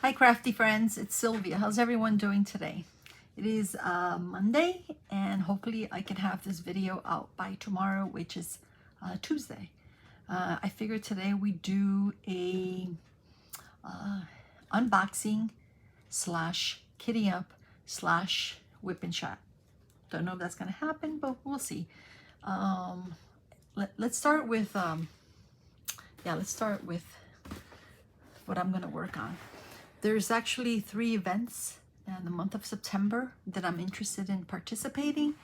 Hi Crafty Friends, it's Sylvia. How's everyone doing today? It is Monday, and hopefully I can have this video out by tomorrow, which is Tuesday. I figured today we do a unboxing slash kitty up slash whip and chat. Don't know if that's gonna happen, but we'll see. Let's start with let's start with what I'm gonna work on. There's actually 3 events in the month of September that I'm interested in participating,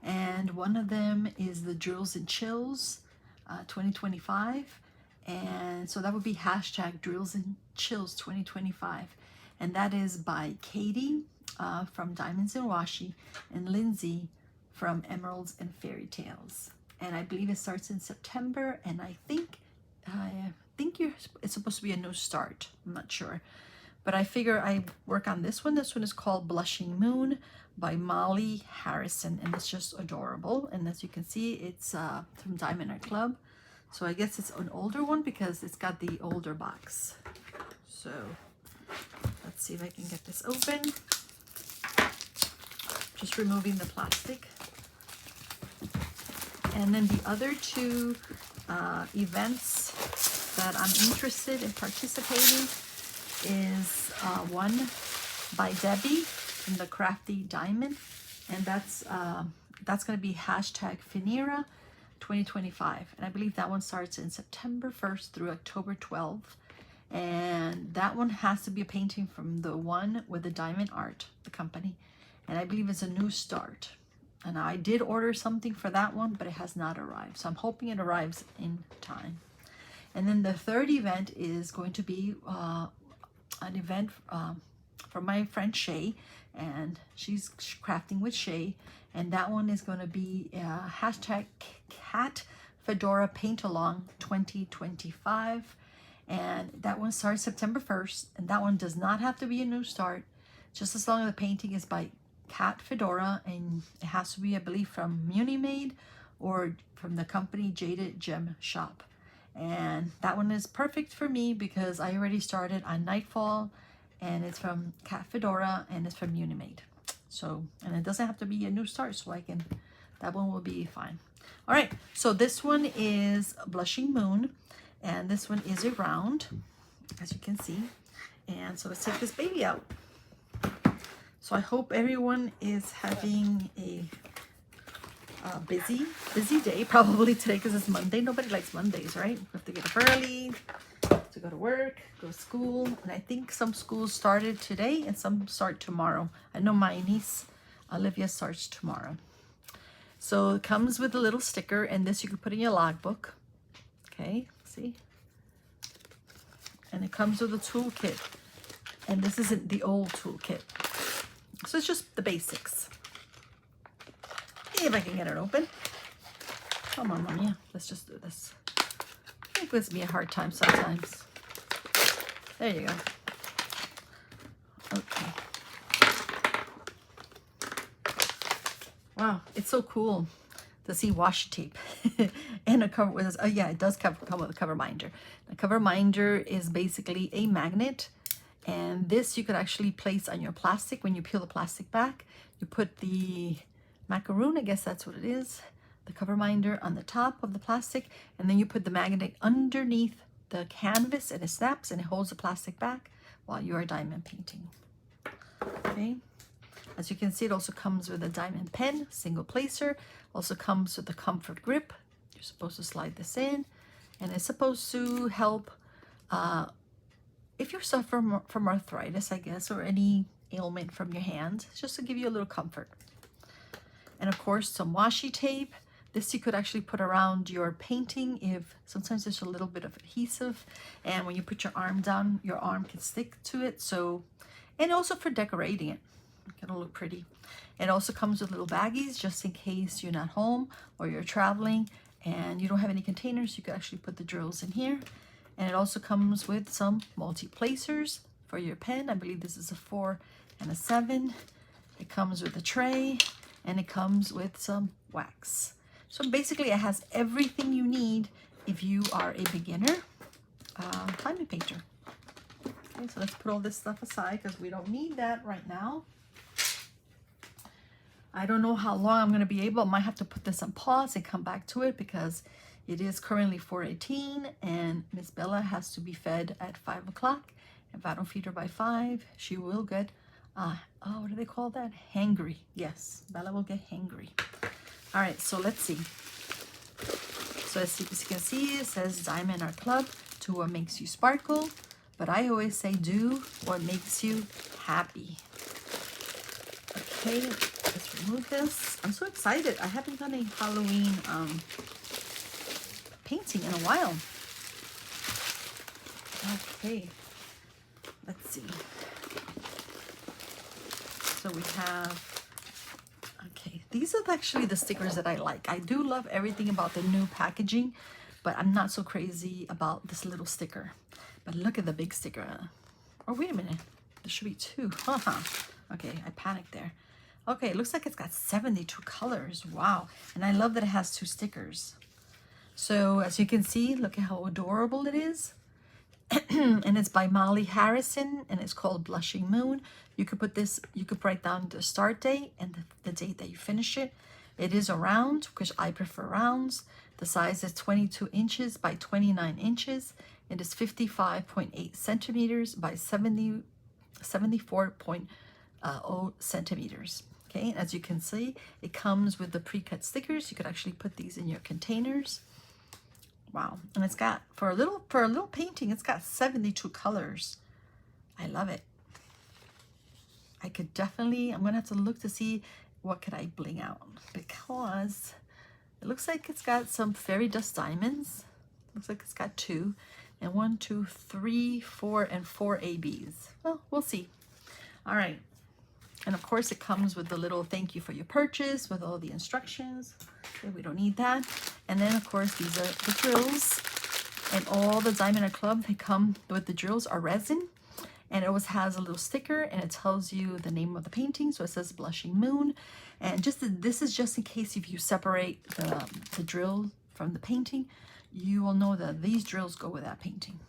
and one of them is the Drills and Chills 2025, and so that would be hashtag Drills and Chills 2025, and that is by Katie from Diamonds and Washi and Lindsay from Emeralds and Fairy Tales, and I believe it starts in September, and I think it's supposed to be a new start. I'm not sure. But I figure I work on this one. This one is called Blushing Moon by Molly Harrison, and it's just adorable. And as you can see, it's from Diamond Art Club. So I guess it's an older one because it's got the older box. So let's see if I can get this open. Just removing the plastic. And then the other 2 events that I'm interested in participating is one by Debbie from the Crafty Diamond, and that's going to be hashtag Finira 2025, and I believe that one starts in September 1st through October 12th, and that one has to be a painting from the one with the diamond art, the company, and I believe it's a new start. And I did order something for that one, but it has not arrived, so I'm hoping it arrives in time. And then the 3rd event is going to be an event from my friend Shay, and she's crafting with Shay, and that one is going to be hashtag Cat Fedora Paint Along 2025, and that one starts September 1st, and that one does not have to be a new start, just as long as the painting is by Cat Fedora, and it has to be, I believe, from Muni Made or from the company Jaded Gem Shop. And that one is perfect for me because I already started on Nightfall, and it's from Cat Fedora, and it's from Unimade. So, and it doesn't have to be a new start, so that one will be fine. All right, so this one is Blushing Moon, and this one is a round, as you can see. And so let's take this baby out. So I hope everyone is having a busy day probably today, because it's Monday. Nobody likes Mondays, right? We have to get up early to go to work, go to school, and I think some schools started today and some start tomorrow. I know my niece Olivia starts tomorrow. So it comes with a little sticker, and this you can put in your logbook. Okay, see? And it comes with a toolkit, and this isn't the old toolkit, so it's just the basics. If I can get it open. Come on, Mommy. Let's just do this. It gives me a hard time sometimes. There you go. Okay. Wow, it's so cool to see washi tape and a cover with. Oh yeah, it does come with a cover minder. The cover minder is basically a magnet, and this you could actually place on your plastic. When you peel the plastic back, you put the macaroon, I guess that's what it is, the cover minder on the top of the plastic, and then you put the magnet underneath the canvas, and it snaps and it holds the plastic back while you are diamond painting. Okay, as you can see, it also comes with a diamond pen, single placer, also comes with a comfort grip. You're supposed to slide this in, and it's supposed to help if you suffer from arthritis, I guess, or any ailment from your hand, just to give you a little comfort. And of course, some washi tape. This you could actually put around your painting if sometimes there's a little bit of adhesive, and when you put your arm down, your arm can stick to it. So, and also for decorating it, it'll look pretty. It also comes with little baggies just in case you're not home or you're traveling and you don't have any containers. You could actually put the drills in here. And it also comes with some multi-placers for your pen. I believe this is a 4 and a 7. It comes with a tray, and it comes with some wax. So basically it has everything you need if you are a beginner diamond painter. Okay, so let's put all this stuff aside because we don't need that right now. I don't know how long I'm going to be able. I might have to put this on pause and come back to it because it is currently 4:18 and Miss Bella has to be fed at 5 o'clock. If I don't feed her by 5, she will get, oh, what do they call that? Hangry. Yes, Bella will get hangry. All right, so let's see. So as you can see, it says Diamond Art Club, do what makes you sparkle. But I always say do what makes you happy. Okay, let's remove this. I'm so excited. I haven't done a Halloween painting in a while. Okay, let's see. So we have, okay, these are actually the stickers that I like. I do love everything about the new packaging, but I'm not so crazy about this little sticker. But look at the big sticker. Oh, wait a minute. There should be 2. Okay, I panicked there. Okay, it looks like it's got 72 colors. Wow. And I love that it has 2 stickers. So as you can see, look at how adorable it is. And it's by Molly Harrison and it's called Blushing Moon. You could put this, you could write down the start date and the date that you finish it. It is a round, because I prefer rounds. The size is 22 inches by 29 inches. It is 55.8 centimeters by 74.0 centimeters. Okay, and as you can see, it comes with the pre-cut stickers. You could actually put these in your containers. Wow, and it's got, for a little painting, it's got 72 colors. I love it. I could definitely, I'm gonna have to look to see what could I bling out, because it looks like it's got some fairy dust diamonds. Looks like it's got 2, and 1, 2, 3, 4, and 4 ABs. Well, we'll see. All right, and of course it comes with the little thank you for your purchase with all the instructions. Okay, we don't need that. And then of course these are the drills, and all the Diamond Art Club, they come with the drills are resin, and it always has a little sticker and it tells you the name of the painting. So it says Blushing Moon, and this is just in case if you separate the drill from the painting, you will know that these drills go with that painting.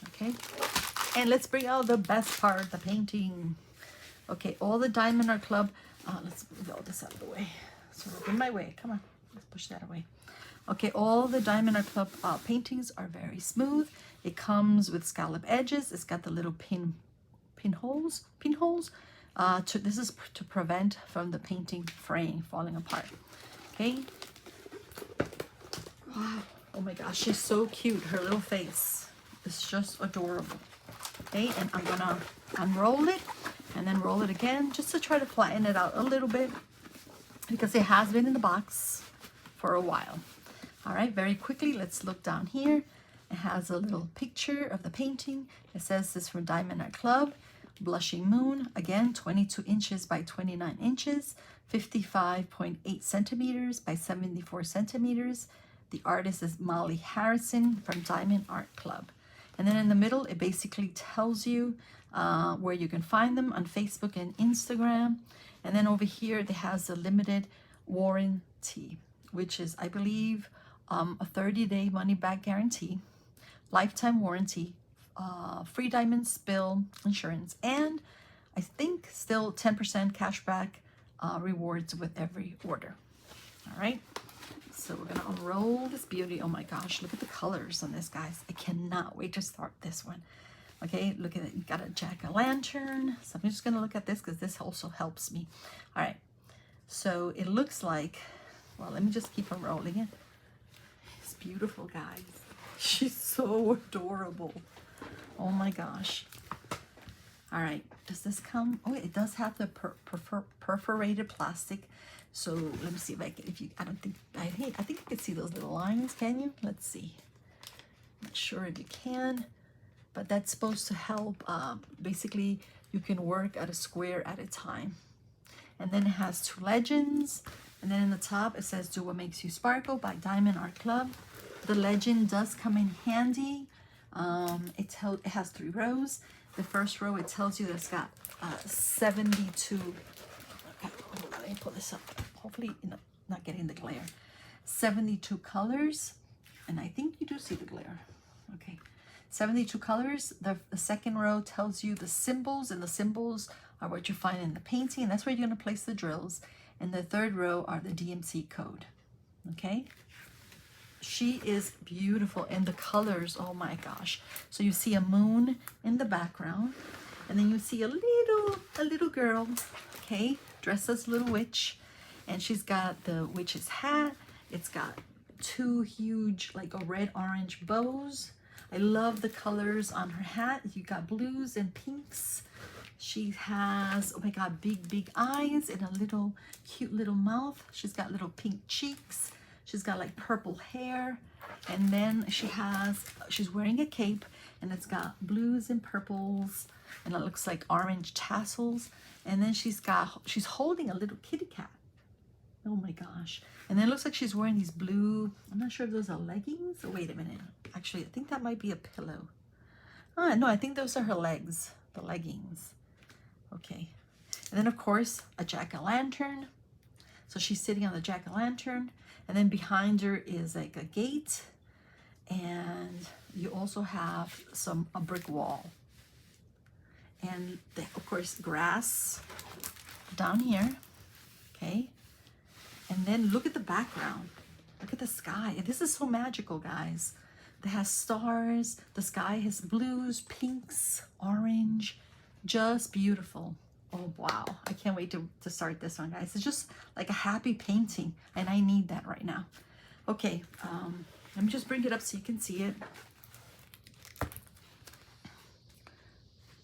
Okay, and let's bring out the best part, the painting. Okay, all the Diamond Art Club, let's move all this out of the way. So in my way, come on, let's push that away. Okay, all the Diamond Art Club paintings are very smooth. It comes with scallop edges. It's got the little pinholes. This is to prevent from the painting fraying, falling apart. Okay. Wow. Oh my gosh, she's so cute. Her little face is just adorable. Okay, and I'm gonna unroll it and then roll it again just to try to flatten it out a little bit, because it has been in the box for a while. All right, very quickly, let's look down here. It has a little picture of the painting. It says this from Diamond Art Club, Blushing Moon, again, 22 inches by 29 inches, 55.8 centimeters by 74 centimeters. The artist is Molly Harrison from Diamond Art Club. And then in the middle, it basically tells you where you can find them on Facebook and Instagram. And then over here, it has a limited warranty, which is, I believe, a 30-day money-back guarantee, lifetime warranty, free diamond spill insurance, and I think still 10% cashback rewards with every order. All right, so we're gonna unroll this beauty. Oh my gosh, look at the colors on this, guys. I cannot wait to start this one. Okay, look at it. You got a jack-o'-lantern. So I'm just gonna look at this because this also helps me. All right, so it looks like, well, let me just keep unrolling it. It's beautiful, guys. She's so adorable. Oh my gosh. All right, does this come? Oh, it does have the perforated plastic. So let me see if I can, I think you can see those little lines. Can you? Let's see. Not sure if you can, but that's supposed to help. Basically, you can work at a square at a time. And then it has 2 legends. And then in the top, it says Do What Makes You Sparkle by Diamond Art Club. The legend does come in handy. It has 3 rows. The first row, it tells you that it's got 72. Okay, hold on, let me pull this up. Hopefully, not getting the glare. 72 colors. And I think you do see the glare. Okay. 72 colors. The second row tells you the symbols, and the symbols are what you find in the painting. That's where you're going to place the drills. And the third row are the DMC code. Okay? She is beautiful, and the colors, oh my gosh. So you see a moon in the background, and then you see a little girl, okay, dressed as a little witch, and she's got the witch's hat. It's got two huge, like a red orange bows. I love the colors on her hat. You got blues and pinks. She has, oh my god, big eyes and a little cute little mouth. She's got little pink cheeks. She's got like purple hair, and then she's wearing a cape, and it's got blues and purples, and it looks like orange tassels. And then she's holding a little kitty cat. Oh my gosh. And then it looks like she's wearing these blue, I'm not sure if those are leggings. Oh, wait a minute. Actually, I think that might be a pillow. No, I think those are her legs, the leggings. Okay. And then of course, a jack-o'-lantern. So she's sitting on the jack-o'-lantern, and then behind her is like a gate, and you also have a brick wall. And of course, grass down here, okay? And then look at the background. Look at the sky. And this is so magical, guys. It has stars. The sky has blues, pinks, orange. Just beautiful. Oh, wow. I can't wait to start this one, guys. It's just like a happy painting, and I need that right now. Okay, let me just bring it up so you can see it.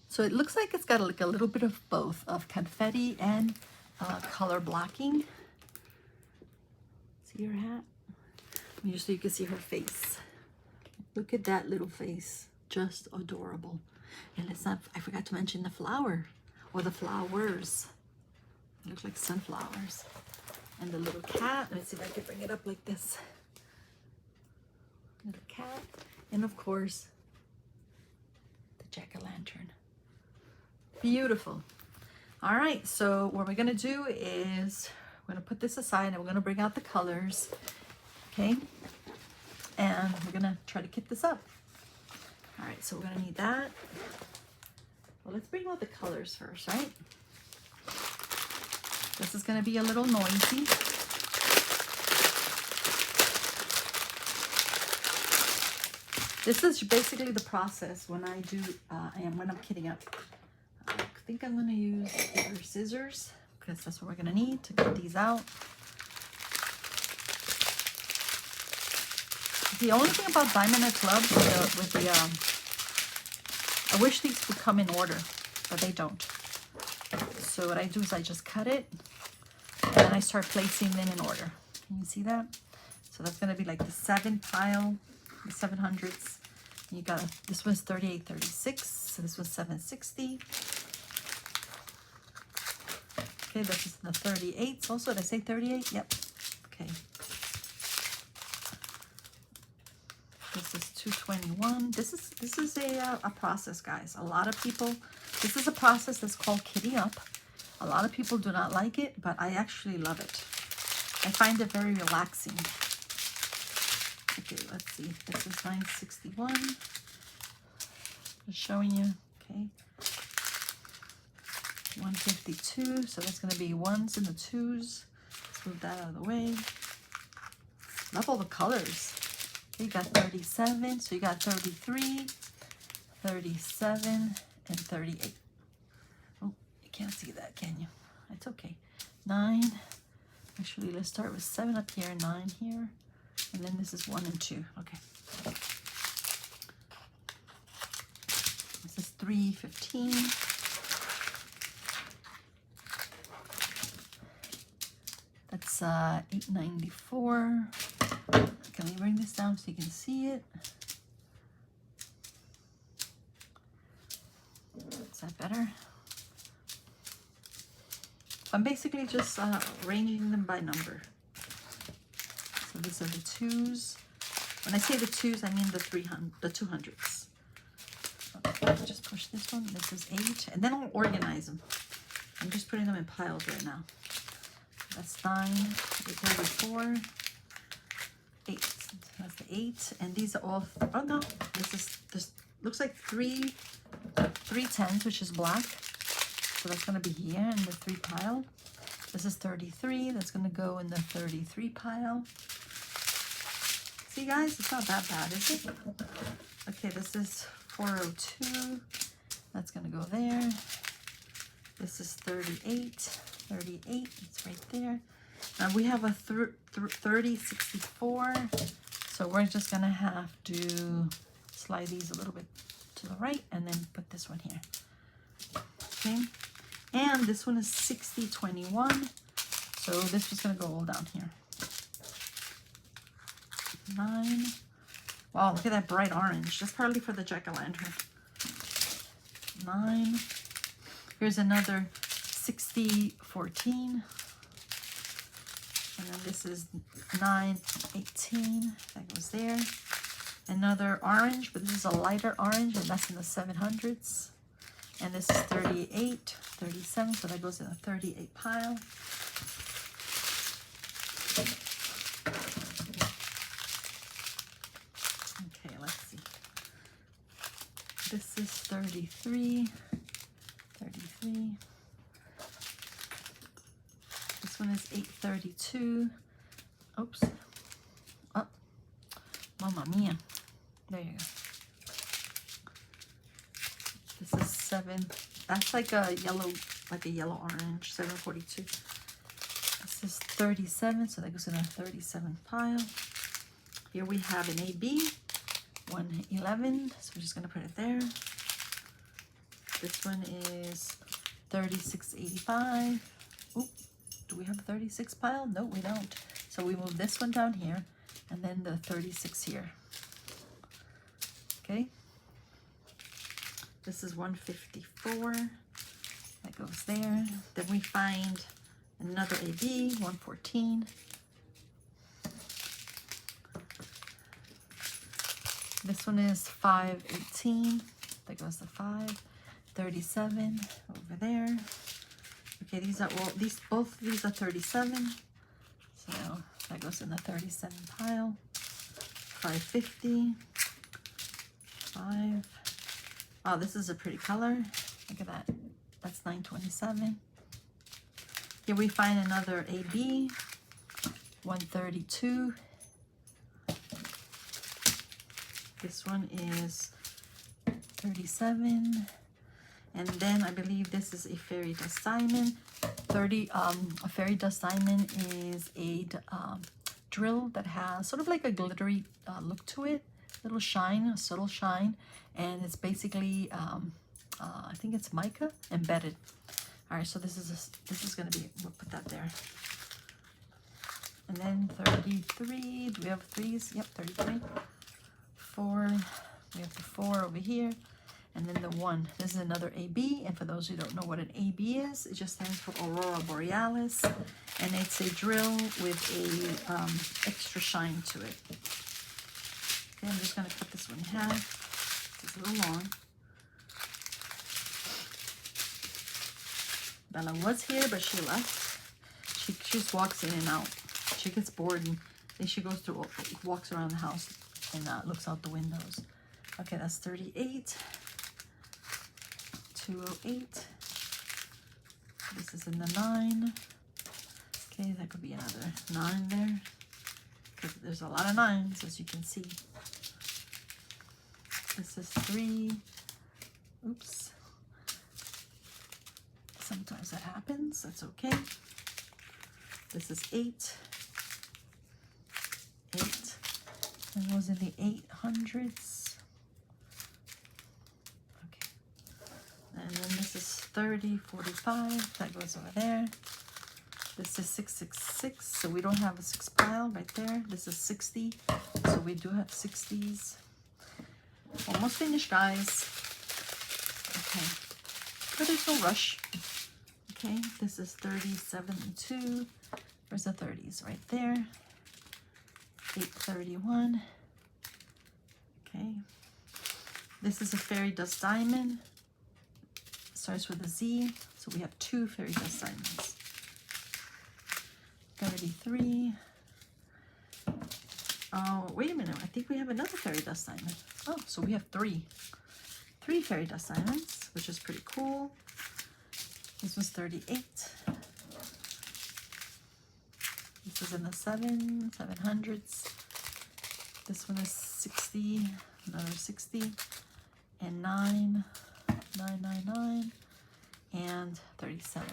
So it looks like it's got like a little bit of both, of confetti and color blocking. See her hat? Just so you can see her face. Look at that little face. Just adorable. And I forgot to mention the flower. Or the flowers. It looks like sunflowers. And the little cat. Let's see if I can bring it up like this. Little cat. And of course, the jack-o'-lantern. Beautiful. All right, so what we're going to do is we're going to put this aside, and we're going to bring out the colors. Okay? And we're going to try to kit this up. All right, so we're going to need that. Well, let's bring out the colors first, right? This is going to be a little noisy. This is basically the process when I do, when I'm kitting up. I think I'm going to use bigger scissors, because that's what we're going to need to cut these out. The only thing about Diamond Club I wish these would come in order, but they don't. So what I do is I just cut it, and then I start placing them in order. Can you see that? So that's going to be like the 7 pile, the 700s. You got this one's 3836, so this one's 760. Okay, this is the 38s. Also, did I say 38? Yep. Okay. This is 221. This is a process, guys. A lot of people, this is a process that's called kitting up. A lot of people do not like it, but I actually love it. I find it very relaxing. Okay, let's see. This is 961. Just showing you. Okay. 152. So that's going to be 1s and the 2s. Let's move that out of the way. Love all the colors. You got 37, so you got 33, 37, and 38. Oh, you can't see that, can you? It's okay. 9. Actually, let's start with 7 up here, 9 here, and then this is 1 and 2. Okay. This is 315. That's 894. Can we bring this down so you can see it? Is that better? I'm basically just arranging them by number. So these are the 2s. When I say the 2s, I mean the 200s. Okay, I'll just push this one. This is 8, and then I'll organize them. I'm just putting them in piles right now. That's 9, 834. 8. That's the 8, and these are all. Oh no, this looks like three 10s, which is black. So that's going to be here in the 3 pile. This is 33. That's going to go in the 33 pile. See, guys, it's not that bad, is it? Okay, this is 402. That's going to go there. This is 38. 38. It's right there. Now we have a 3064. So we're just going to have to slide these a little bit to the right and then put this one here. Okay. And this one is 6021. So this was going to go all down here. 9. Wow, look at that bright orange. That's probably for the jack-o'-lantern. 9. Here's another 6014. And then this is 918. That goes there. Another orange, but this is a lighter orange, and that's in the 700s. And this is 38, 37, so that goes in the 38 pile. Okay, let's see. This is 33, 33. This one is 832. Oops. Oh, mamma mia. There you go. This is 7. That's like a yellow orange. 742. This is 37, so that goes in a 37 pile. Here we have an AB, 111. So we're just gonna put it there. This one is 3685. Oop, do we have a 36 pile? No, we don't. So we move this one down here, and then the 36 here. Okay. This is 154. That goes there. Then we find another AB, 114. This one is 518. That goes to 5. 37 over there. Okay, these are all both of these are 37. So that goes in the 37 pile. 550. 5. Oh, this is a pretty color. Look at that. That's 927. Here we find another AB, 132. This one is 37. And then I believe this is a fairy dust diamond. A fairy dust diamond is a drill that has sort of like a glittery look to it. Little shine, a subtle shine, and it's basically I think it's mica embedded. All right, so this is gonna be, we'll put that there. And then 33. Do we have 3s? Yep, 33. 4. We have the 4 over here, and then the 1. This is another AB, and for those who don't know what an AB is, it just stands for Aurora Borealis, and it's a drill with a extra shine to it. Okay, I'm just going to cut this one in half. It's a little long. Bella was here, but she left. She just walks in and out. She gets bored, and then she goes through, walks around the house and looks out the windows. Okay, that's 38. 208. This is in the 9. Okay, that could be another 9 there, because there's a lot of 9s, as you can see. This is 3. Oops. Sometimes that happens. That's okay. This is 8. 8. It was in the 800s. Okay. And then this is 30, 45. That goes over there. This is 666. So we don't have a 6 pile right there. This is 60. So we do have 60s. Almost finished, guys. Okay. But there's no rush. Okay. This is 3072. Where's the 30s? Right there. 831. Okay. This is a fairy dust diamond. Starts with a Z. So we have 2 fairy dust diamonds. 33. Oh, wait a minute. I think we have another fairy dust diamond. Oh, so we have 3. 3 fairy dust diamonds, which is pretty cool. This was 38. This is in the 700s. This one is 60, another 60, and 999, and 37.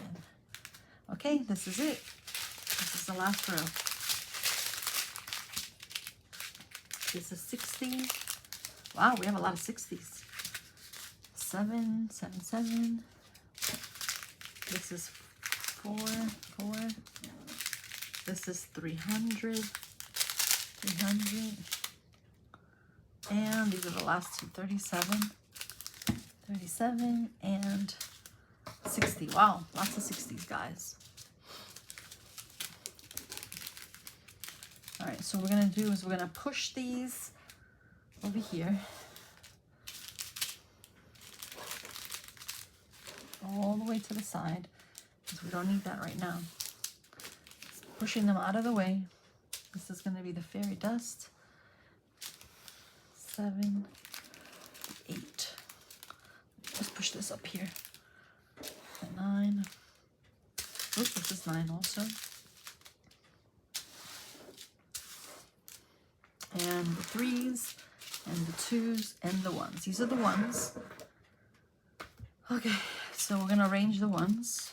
Okay, this is it. This is the last row. This is 60. Wow, we have a lot of 60s. 777. This is 4. This is 300. 300. And these are the last two, 37. 37 and 60. Wow, lots of 60s, guys. All right, so what we're gonna do is we're gonna push these over here all the way to the side, because we don't need that right now. Pushing them out of the way. This is gonna be the fairy dust. 7, 8. Let's push this up here. 9. Oops, this is 9 also. And the 3s, and the 2s, and the 1s. These are the 1s. Okay, so we're gonna arrange the 1s.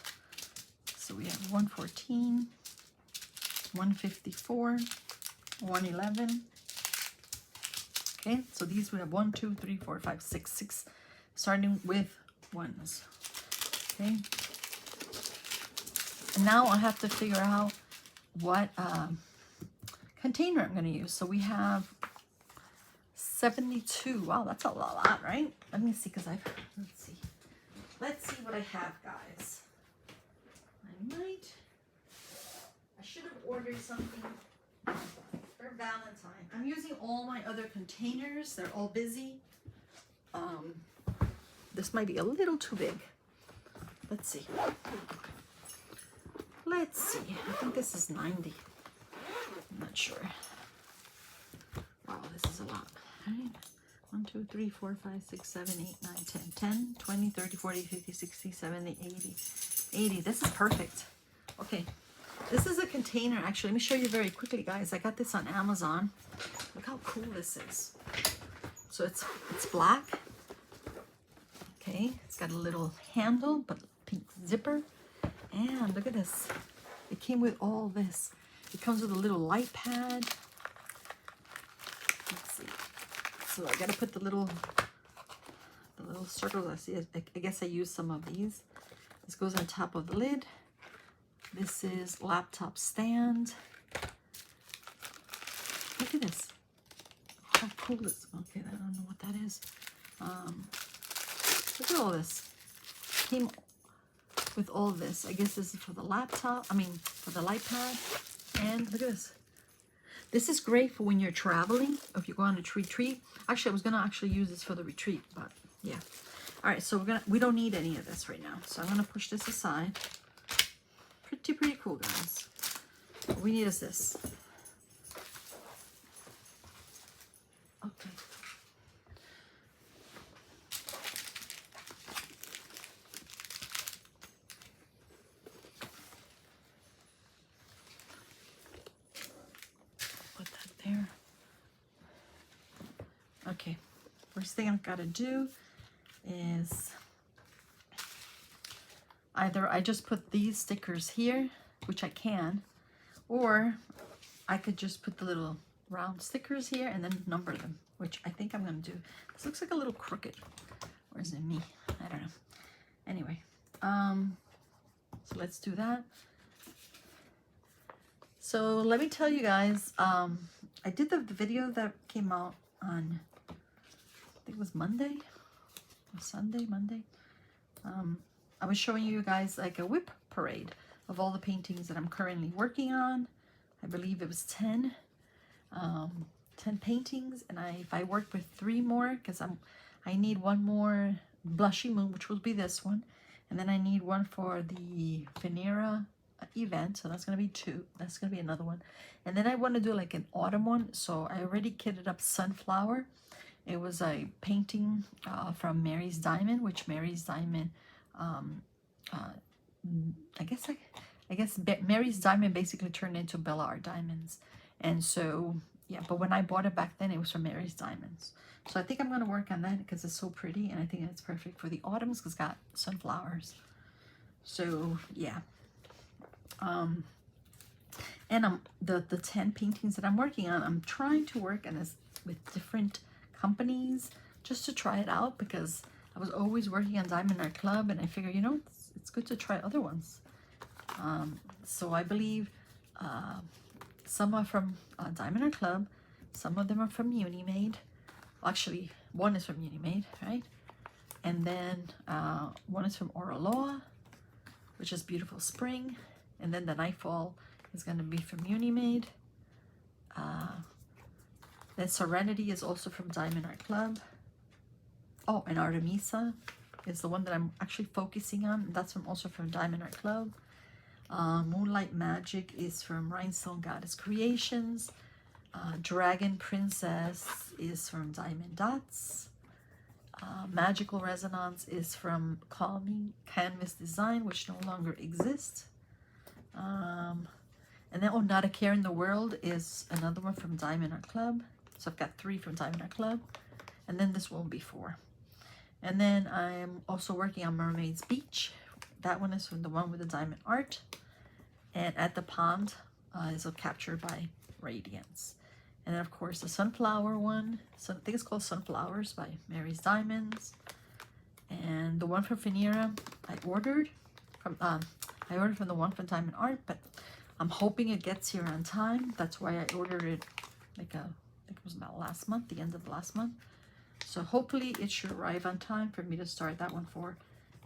So we have 114, 154, 111. Okay, so these we have 1, 2, 3, 4, 5, 6, 6, starting with 1s. Okay, and now I have to figure out what container I'm going to use. So we have 72. Wow, that's a lot, right? Let me see, because let's see what I have, guys. I should have ordered something for Valentine. I'm using all my other containers. They're all busy. This might be a little too big. Let's see. Let's see. I think this is 90. I'm not sure. Wow, this is a lot. All right. 1, 2, 3, 4, 5, 6, 7, 8, 9, 10, 10, 20, 30, 40, 50, 60, 70, 80. 80. This is perfect. Okay. This is a container. Actually, let me show you very quickly, guys. I got this on Amazon. Look how cool this is. So it's black. Okay. It's got a little handle, but pink zipper. And look at this. It came with all this. It comes with a little light pad. Let's see. So I gotta put the little circles. I see. I guess I used some of these. This goes on top of the lid. This is laptop stand. Look at this. How cool is it? Okay, I don't know what that is. Look at all this. Came with all this. I guess this is for the laptop. I mean, for the light pad. And look at this. This is great for when you're traveling, if you go on a retreat. Actually, I was gonna use this for the retreat, but yeah. All right, so we don't need any of this right now. So I'm gonna push this aside. Pretty cool, guys. What we need is this. Okay. Put that there. Okay. First thing I've got to do is either I just put these stickers here, which I can, or I could just put the little round stickers here and then number them, which I think I'm going to do. This looks like a little crooked. Or is it me? I don't know. Anyway, so let's do that. So let me tell you guys, I did the video that came out on, I think it was Monday or Sunday, Monday. I was showing you guys like a whip parade of all the paintings that I'm currently working on. I believe it was 10 paintings, and if I work with 3 more, because I need one more blushy moon, which will be this one, and then I need one for the Finira event, so that's going to be 2. That's going to be another one, and then I want to do like an autumn one. So I already kitted up sunflower, It was a painting from Mary's Diamond, which Mary's Diamond, I guess Mary's Diamond basically turned into Bella Art Diamonds. And so, yeah, but when I bought it back then, it was from Mary's Diamonds. So I think I'm going to work on that because it's so pretty, and I think it's perfect for the autumns because it's got sunflowers. So, yeah. And the 10 paintings that I'm working on, I'm trying to work on this with different companies just to try it out, because I was always working on Diamond Art Club, and I figured, you know, it's good to try other ones. So I believe some are from Diamond Art Club, some of them are from Unimade. Actually, one is from Unimade, right? And then one is from Oraloa, which is Beautiful Spring. And then the Nightfall is going to be from Unimade. Then Serenity is also from Diamond Art Club. Oh, and Artemisa is the one that I'm actually focusing on. That's also from Diamond Art Club. Moonlight Magic is from Rhinestone Goddess Creations. Dragon Princess is from Diamond Dots. Magical Resonance is from Calming Canvas Design, which no longer exists. And then, oh, Not a Care in the World is another one from Diamond Art Club. So I've got 3 from Diamond Art Club. And then this will be 4. And then I'm also working on Mermaid's Beach. That one is from the one with the diamond art. And At the Pond is captured by Radiance. And then, of course, the Sunflower one. So I think it's called Sunflowers by Mary's Diamonds. And the one from Finira I ordered from the one from Diamond Art, but I'm hoping it gets here on time. That's why I ordered it I think it was about last month, the end of last month. So hopefully it should arrive on time for me to start that one for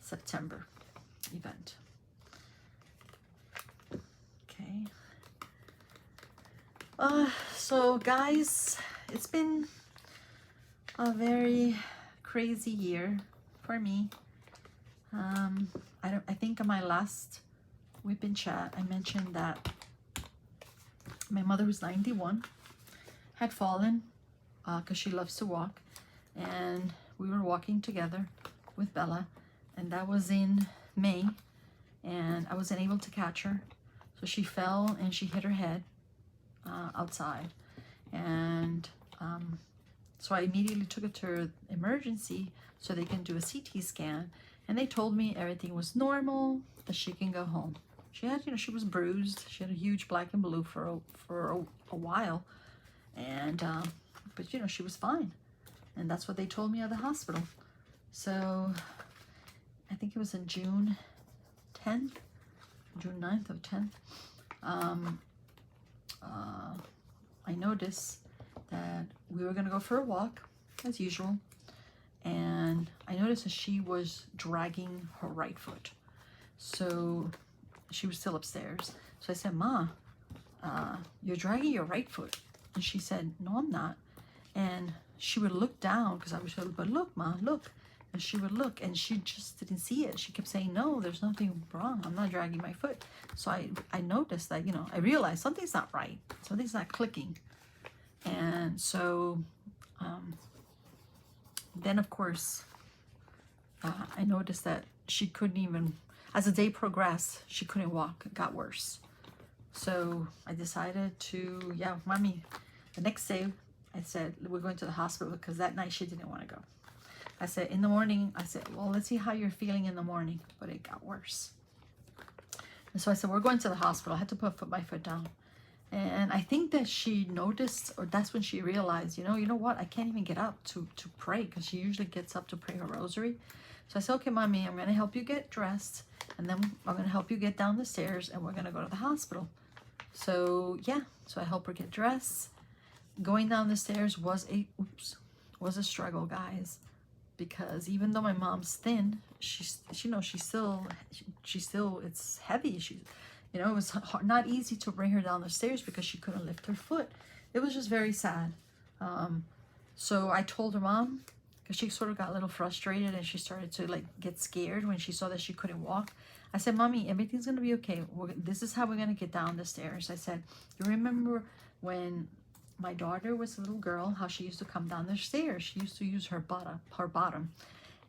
September event. Okay. So guys, it's been a very crazy year for me. I think in my last Whip and Chat I mentioned that my mother, who's 91, had fallen because she loves to walk, and we were walking together with Bella, and that was in May, and I wasn't able to catch her, so she fell and she hit her head outside, and so I immediately took her to emergency so they can do a CT scan, and they told me everything was normal, that she can go home. She had, you know, she was bruised. She had a huge black and blue for a while, and but you know, she was fine, and that's what they told me at the hospital. So I think it was in June 9th or 10th. I noticed that we were gonna go for a walk as usual, and I noticed that she was dragging her right foot. So she was still upstairs. So I said, Ma, you're dragging your right foot. And she said, no, I'm not. And she would look down because I was told, but look, Ma, look. And she would look, and she just didn't see it. She kept saying, no, there's nothing wrong. I'm not dragging my foot. So I noticed that, you know, I realized something's not right. Something's not clicking. And so then, of course, I noticed that she couldn't even, as the day progressed, she couldn't walk. It got worse. So I decided to, yeah, Mommy, the next day I said, we're going to the hospital, because that night she didn't want to go. I said, in the morning, I said, well, let's see how you're feeling in the morning. But it got worse. And so I said, we're going to the hospital. I had to put my foot down. And I think that she noticed, or that's when she realized, you know what? I can't even get up to pray, because she usually gets up to pray her rosary. So I said, okay, Mommy, I'm going to help you get dressed. And then I'm going to help you get down the stairs, and we're going to go to the hospital. So, yeah. So I helped her get dressed. Going down the stairs was a struggle, guys. Because even though my mom's thin, she's still, it's heavy. It was not easy to bring her down the stairs because she couldn't lift her foot. It was just very sad. So I told her, Mom, because she sort of got a little frustrated and she started to like get scared when she saw that she couldn't walk. I said, Mommy, everything's going to be okay. This is how we're going to get down the stairs. I said, you remember when my daughter was a little girl, how she used to come down the stairs. She used to use her bottom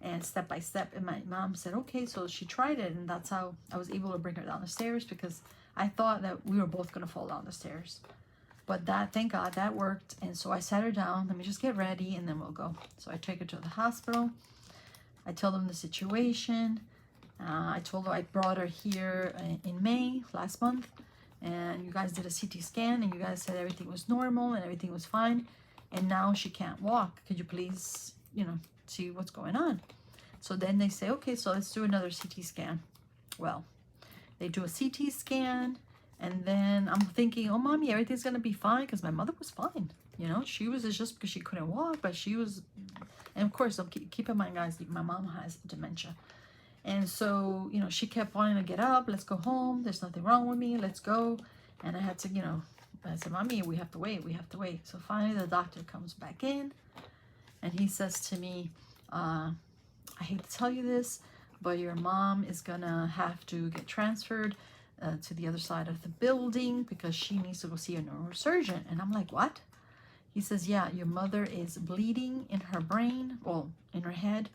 and step by step. And my mom said, okay, so she tried it, and that's how I was able to bring her down the stairs, because I thought that we were both going to fall down the stairs. But that, thank God, that worked. And so I sat her down. Let me just get ready, and then we'll go. So I take her to the hospital. I tell them the situation. I told her I brought her here in May last month, and you guys did a CT scan, and you guys said everything was normal and everything was fine, and now she can't walk. Could you please, see what's going on? So then they say, okay, so let's do another CT scan. Well, they do a CT scan, and then I'm thinking, oh, mommy, everything's gonna be fine, because my mother was fine. She was, it's just because she couldn't walk, but she was, and of course, keep in mind, guys, my mom has dementia. And so, she kept wanting to get up. Let's go home. There's nothing wrong with me. Let's go. And I had to, I said, mommy, we have to wait. We have to wait. So finally the doctor comes back in, and he says to me, I hate to tell you this, but your mom is going to have to get transferred to the other side of the building, because she needs to go see a neurosurgeon. And I'm like, what? He says, yeah, your mother is bleeding in her brain, well, in her head.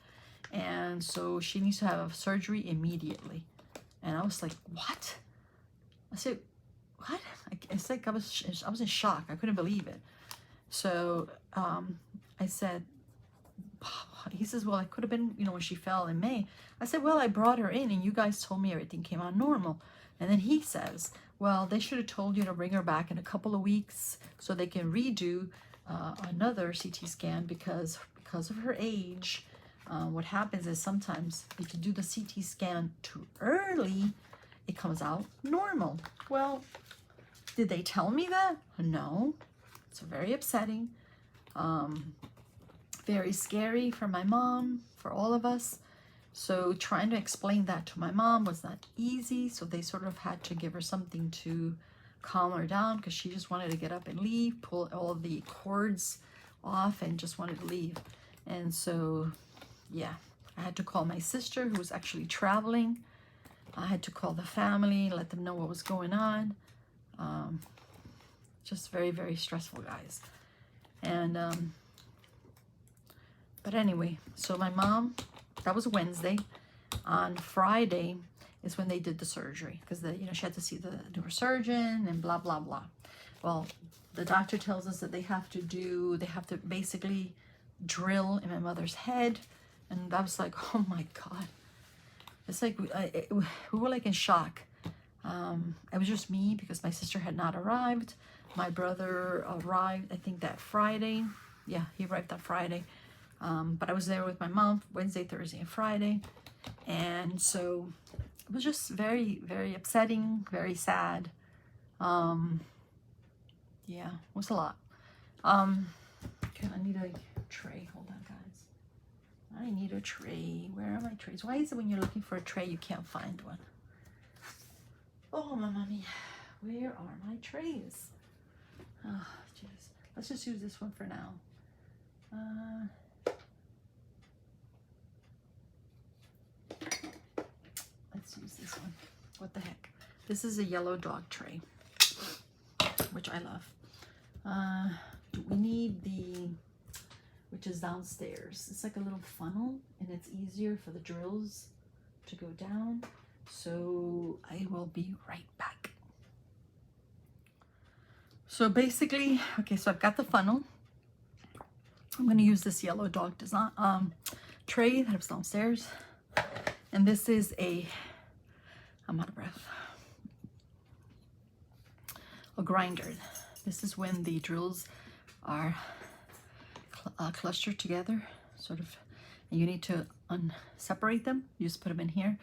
And so she needs to have surgery immediately. And I was like, what? I said, what? It's like I was in shock. I couldn't believe it. So I said, he says, well, it could have been, when she fell in May. I said, well, I brought her in, and you guys told me everything came out normal. And then he says, well, they should have told you to bring her back in a couple of weeks so they can redo another CT scan, because of her age. What happens is sometimes if you do the CT scan too early, it comes out normal. Well, did they tell me that? No. It's very upsetting. Very scary for my mom, for all of us. So trying to explain that to my mom was not easy. So they sort of had to give her something to calm her down, because she just wanted to get up and leave, pull all the cords off, and just wanted to leave. And so, yeah, I had to call my sister, who was actually traveling. I had to call the family, let them know what was going on. Just very, very stressful, guys. And but anyway, so my mom, that was Wednesday. On Friday is when they did the surgery, because she had to see the neurosurgeon and blah blah blah. Well, the doctor tells us that they have to basically drill in my mother's head. And I was like, oh my God. It's like we were like in shock. It was just me, because my sister had not arrived. My brother arrived, I think, that Friday. Yeah, he arrived that Friday. But I was there with my mom Wednesday, Thursday, and Friday. And so it was just very, very upsetting, very sad. Yeah, it was a lot. Okay, I need a tray. Hold on, guys. I need a tray. Where are my trays? Why is it when you're looking for a tray, you can't find one? Oh, my mommy. Where are my trays? Oh, jeez. Let's just use this one for now. Let's use this one. What the heck? This is a yellow dog tray, which I love. We need which is downstairs. It's like a little funnel, and it's easier for the drills to go down. So I will be right back. So basically, okay, so I've got the funnel. I'm going to use this yellow dog design tray that was downstairs. And this is I'm out of breath, a grinder. This is when the drills are clustered together, sort of, and you need to separate them. You just put them in here,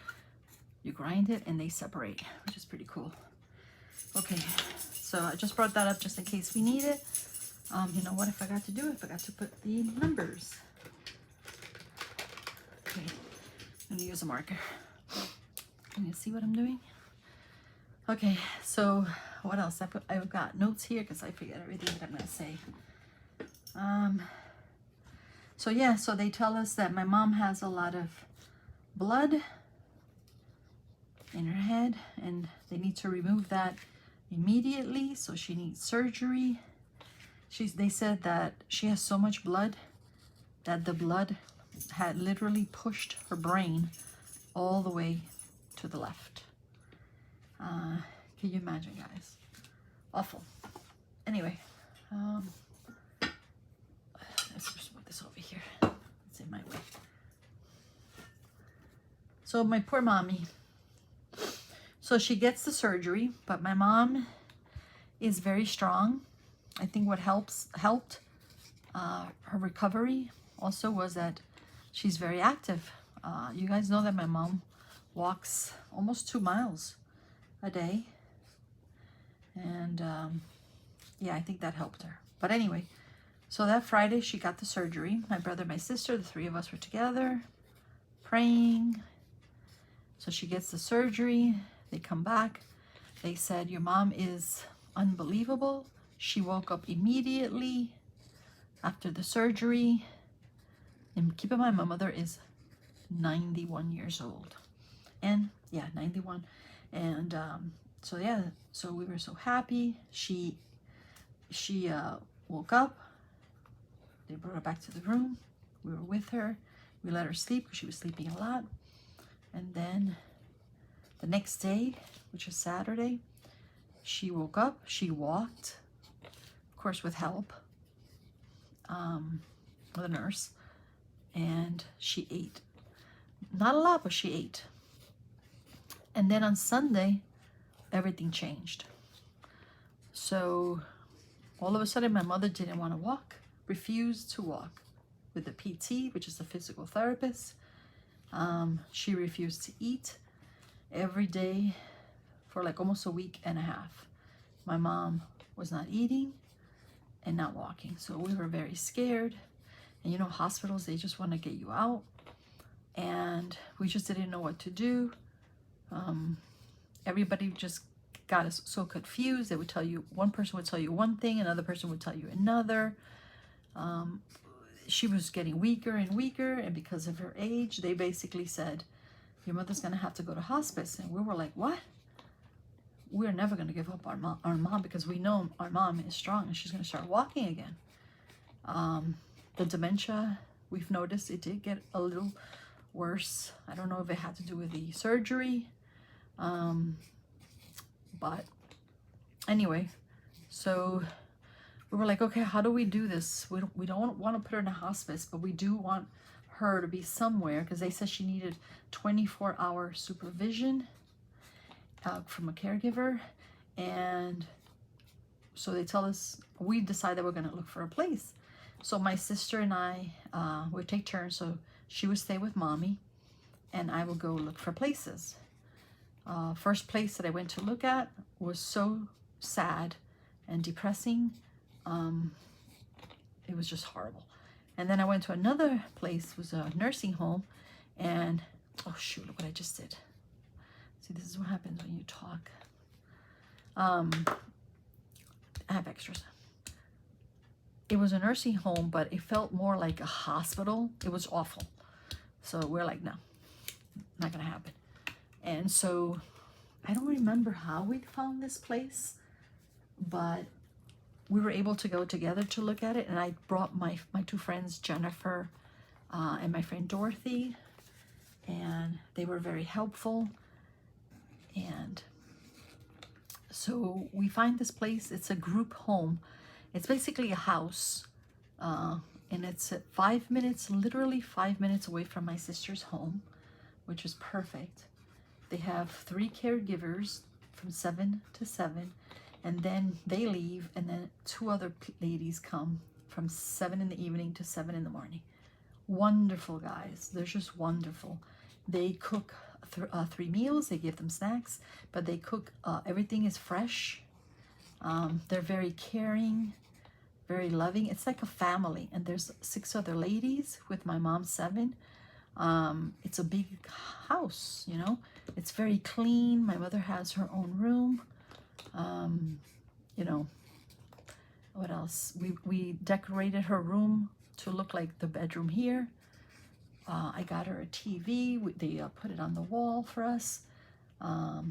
you grind it, and they separate, which is pretty cool. Okay, so I just brought that up just in case we need it. You know what I forgot to do? I forgot to put the numbers. Okay, I'm gonna use a marker. Can you see what I'm doing? Okay, so what else? I've got notes here because I forget everything that I'm gonna say. So yeah, so they tell us that my mom has a lot of blood in her head, and they need to remove that immediately. So she needs surgery. They said that she has so much blood that the blood had literally pushed her brain all the way to the left. Can you imagine, guys? Awful. Anyway, let's just put this over here. It's in my way. So my poor mommy. So she gets the surgery, but my mom is very strong. I think what helped her recovery also was that she's very active. You guys know that my mom walks almost 2 miles a day. And yeah, I think that helped her. But anyway, so that Friday she got the surgery. My brother, my sister, the three of us were together praying. So she gets the surgery. They come back. They said, your mom is unbelievable. She woke up immediately after the surgery. And keep in mind, my mother is 91 years old. And yeah, 91. And so yeah, so we were so happy. She woke up. They brought her back to the room. We were with her. We let her sleep because she was sleeping a lot. And then the next day, which was Saturday, she woke up. She walked, of course, with help, with a nurse. And she ate. Not a lot, but she ate. And then on Sunday, everything changed. So all of a sudden, my mother didn't want to walk, refused to walk with the PT, which is the physical therapist. She refused to eat every day for like almost a week and a half. My mom was not eating and not walking. So we were very scared. And you know, hospitals, they just want to get you out. And we just didn't know what to do. Everybody just got us so confused. They would tell you, one person would tell you one thing, another person would tell you another. She was getting weaker and weaker, and because of her age, they basically said, your mother's gonna have to go to hospice. And we were like, what? We're never gonna give up our mom because we know our mom is strong and she's gonna start walking again. The dementia, we've noticed it did get a little worse. I don't know if it had to do with the surgery. But anyway, so we were like, okay, how do we do this? We don't want to put her in a hospice, but we do want her to be somewhere because they said she needed 24-hour supervision from a caregiver. And so they tell us, we decide that we're going to look for a place. So my sister and I would take turns. So she would stay with mommy and I would go look for places. First place that I went to look at was so sad and depressing. It was just horrible. And then I went to another place, was a nursing home, and oh shoot, look what I just did. See, this is what happens when you talk. I have extras. It was a nursing home, but it felt more like a hospital. It was awful. So we're like, no, not gonna happen. And so I don't remember how we found this place, but we were able to go together to look at it. And I brought my two friends, Jennifer and my friend Dorothy, and they were very helpful. And so we find this place. It's a group home. It's basically a house, and it's at 5 minutes, literally 5 minutes away from my sister's home, which is perfect. They have 3 caregivers from 7 to 7, and then they leave, and then 2 other ladies come from 7 in the evening to 7 in the morning. Wonderful guys. They're just wonderful. They cook 3 meals. They give them snacks, but they cook, everything is fresh. They're very caring, very loving. It's like a family, and there's 6 other ladies with my mom, 7. It's a big house, you know. It's very clean. My mother has her own room. You know, what else? We decorated her room to look like the bedroom here. I got her a TV. They put it on the wall for us. I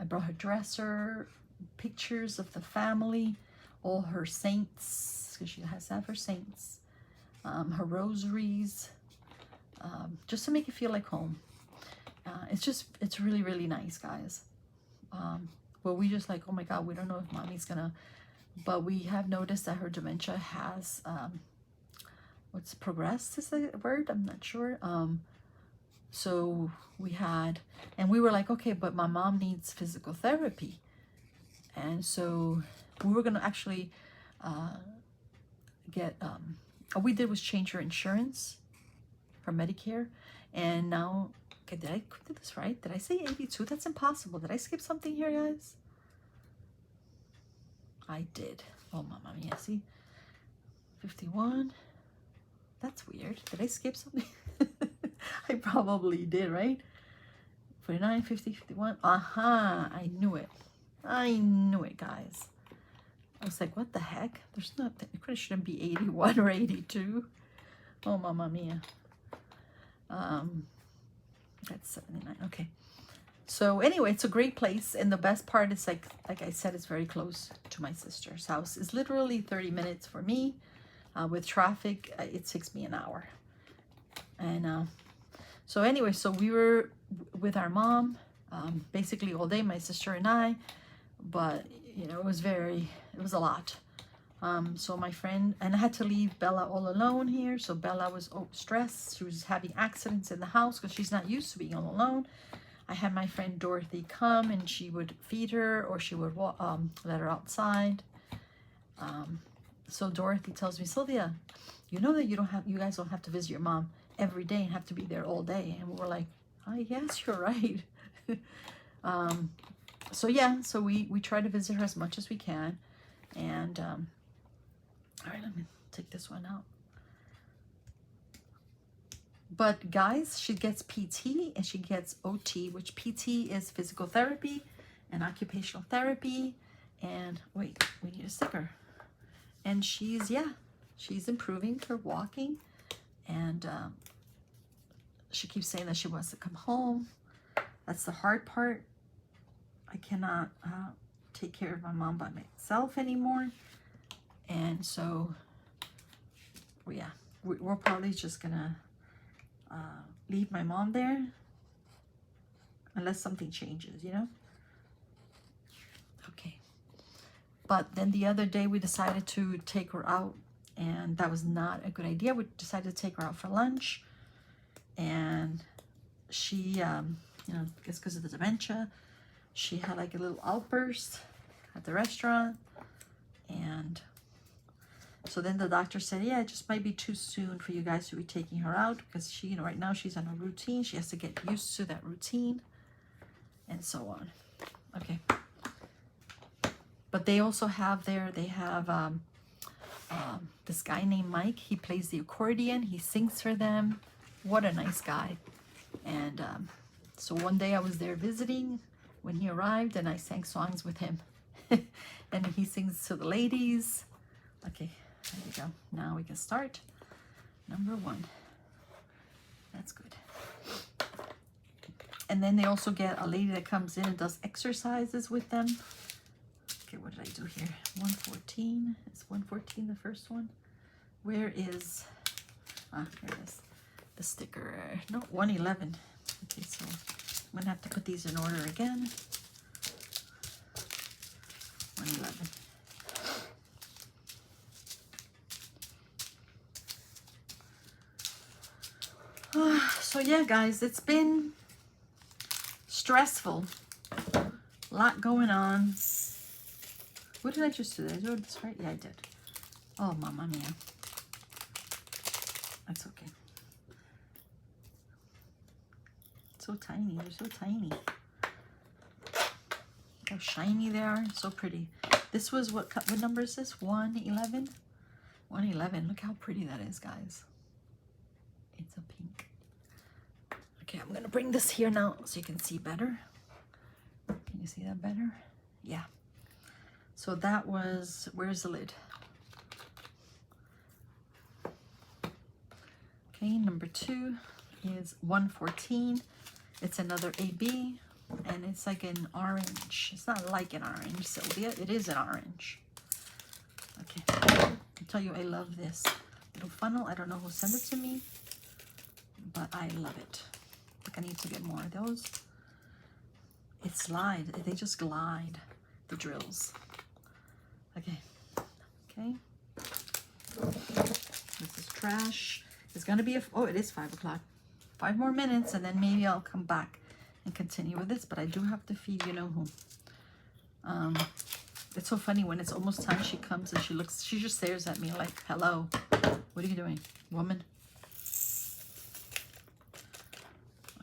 brought her dresser, pictures of the family, all her saints, because she has to have her saints, her rosaries, just to make it feel like home. It's really, really nice, guys. But we just like, oh my God, we don't know if mommy's gonna, but we have noticed that her dementia has, what's progressed is the word? I'm not sure. So we had, and we were like, okay, but my mom needs physical therapy. And so we were gonna actually get, all we did was change her insurance, her Medicare. And now, okay, did I do this right? Did I say 82? That's impossible. Did I skip something here, guys? I did. Oh, Mamma Mia, see? 51. That's weird. Did I skip something? I probably did, right? 49, 50, 51. Aha, I knew it. I knew it, guys. I was like, what the heck? There's nothing. It shouldn't be 81 or 82. Oh, Mamma Mia. That's 79. Okay. So anyway, it's a great place. And the best part is like I said, it's very close to my sister's house. It's literally 30 minutes for me. With traffic, it takes me an hour. And so anyway, so we were with our mom basically all day, my sister and I. But, you know, it was a lot. So my friend, and I had to leave Bella all alone here. So Bella was stressed. She was having accidents in the house because she's not used to being all alone. I had my friend Dorothy come, and she would feed her, or she would let her outside. So Dorothy tells me, Sylvia, you know that you guys don't have to visit your mom every day and have to be there all day. And we're like, oh, yes, you're right. So yeah, so we try to visit her as much as we can. And all right, let me take this one out. But guys, she gets PT and she gets OT, which PT is physical therapy and occupational therapy. And wait, we need a sticker. And she's improving her walking. And she keeps saying that she wants to come home. That's the hard part. I cannot take care of my mom by myself anymore. And so, well, yeah, we're probably just gonna leave my mom there unless something changes, you know? Okay. But then the other day we decided to take her out, and that was not a good idea. We decided to take her out for lunch, and she, you know, I guess because of the dementia, she had like a little outburst at the restaurant. And so then the doctor said, yeah, it just might be too soon for you guys to be taking her out, because she, you know, right now she's on a routine. She has to get used to that routine and so on. Okay. But they also have this guy named Mike. He plays the accordion. He sings for them. What a nice guy. And so one day I was there visiting when he arrived, and I sang songs with him. And he sings to the ladies. Okay, there you go. Now we can start. Number 1. That's good. And then they also get a lady that comes in and does exercises with them. Okay, what did I do here? 114. Is 114 the first one? Where is... here it is. The sticker. No, 111. Okay, so I'm going to have to put these in order again. 111. So yeah, guys, it's been stressful. A lot going on. What did I just do? Did I do this right? Yeah, I did. Oh, Mamma Mia. That's okay. So tiny. They're so tiny. How shiny they are. So pretty. This was what number is this? 111? 111. Look how pretty that is, guys. It's a pink. Okay, I'm going to bring this here now so you can see better. Can you see that better? Yeah. So that was, where's the lid? Okay, number 2 is 114. It's another AB, and it's like an orange. It's not like an orange, Sylvia. It is an orange. Okay, I'll tell you, I love this little funnel. I don't know who sent it to me, but I love it. I think I need to get more of those. It slide. They just glide, the drills. Okay. Okay. This is trash. It's gonna be oh, it is 5 o'clock. 5 more minutes, and then maybe I'll come back and continue with this. But I do have to feed you know who. It's so funny when it's almost time. She comes and she just stares at me like, "Hello, what are you doing, woman?"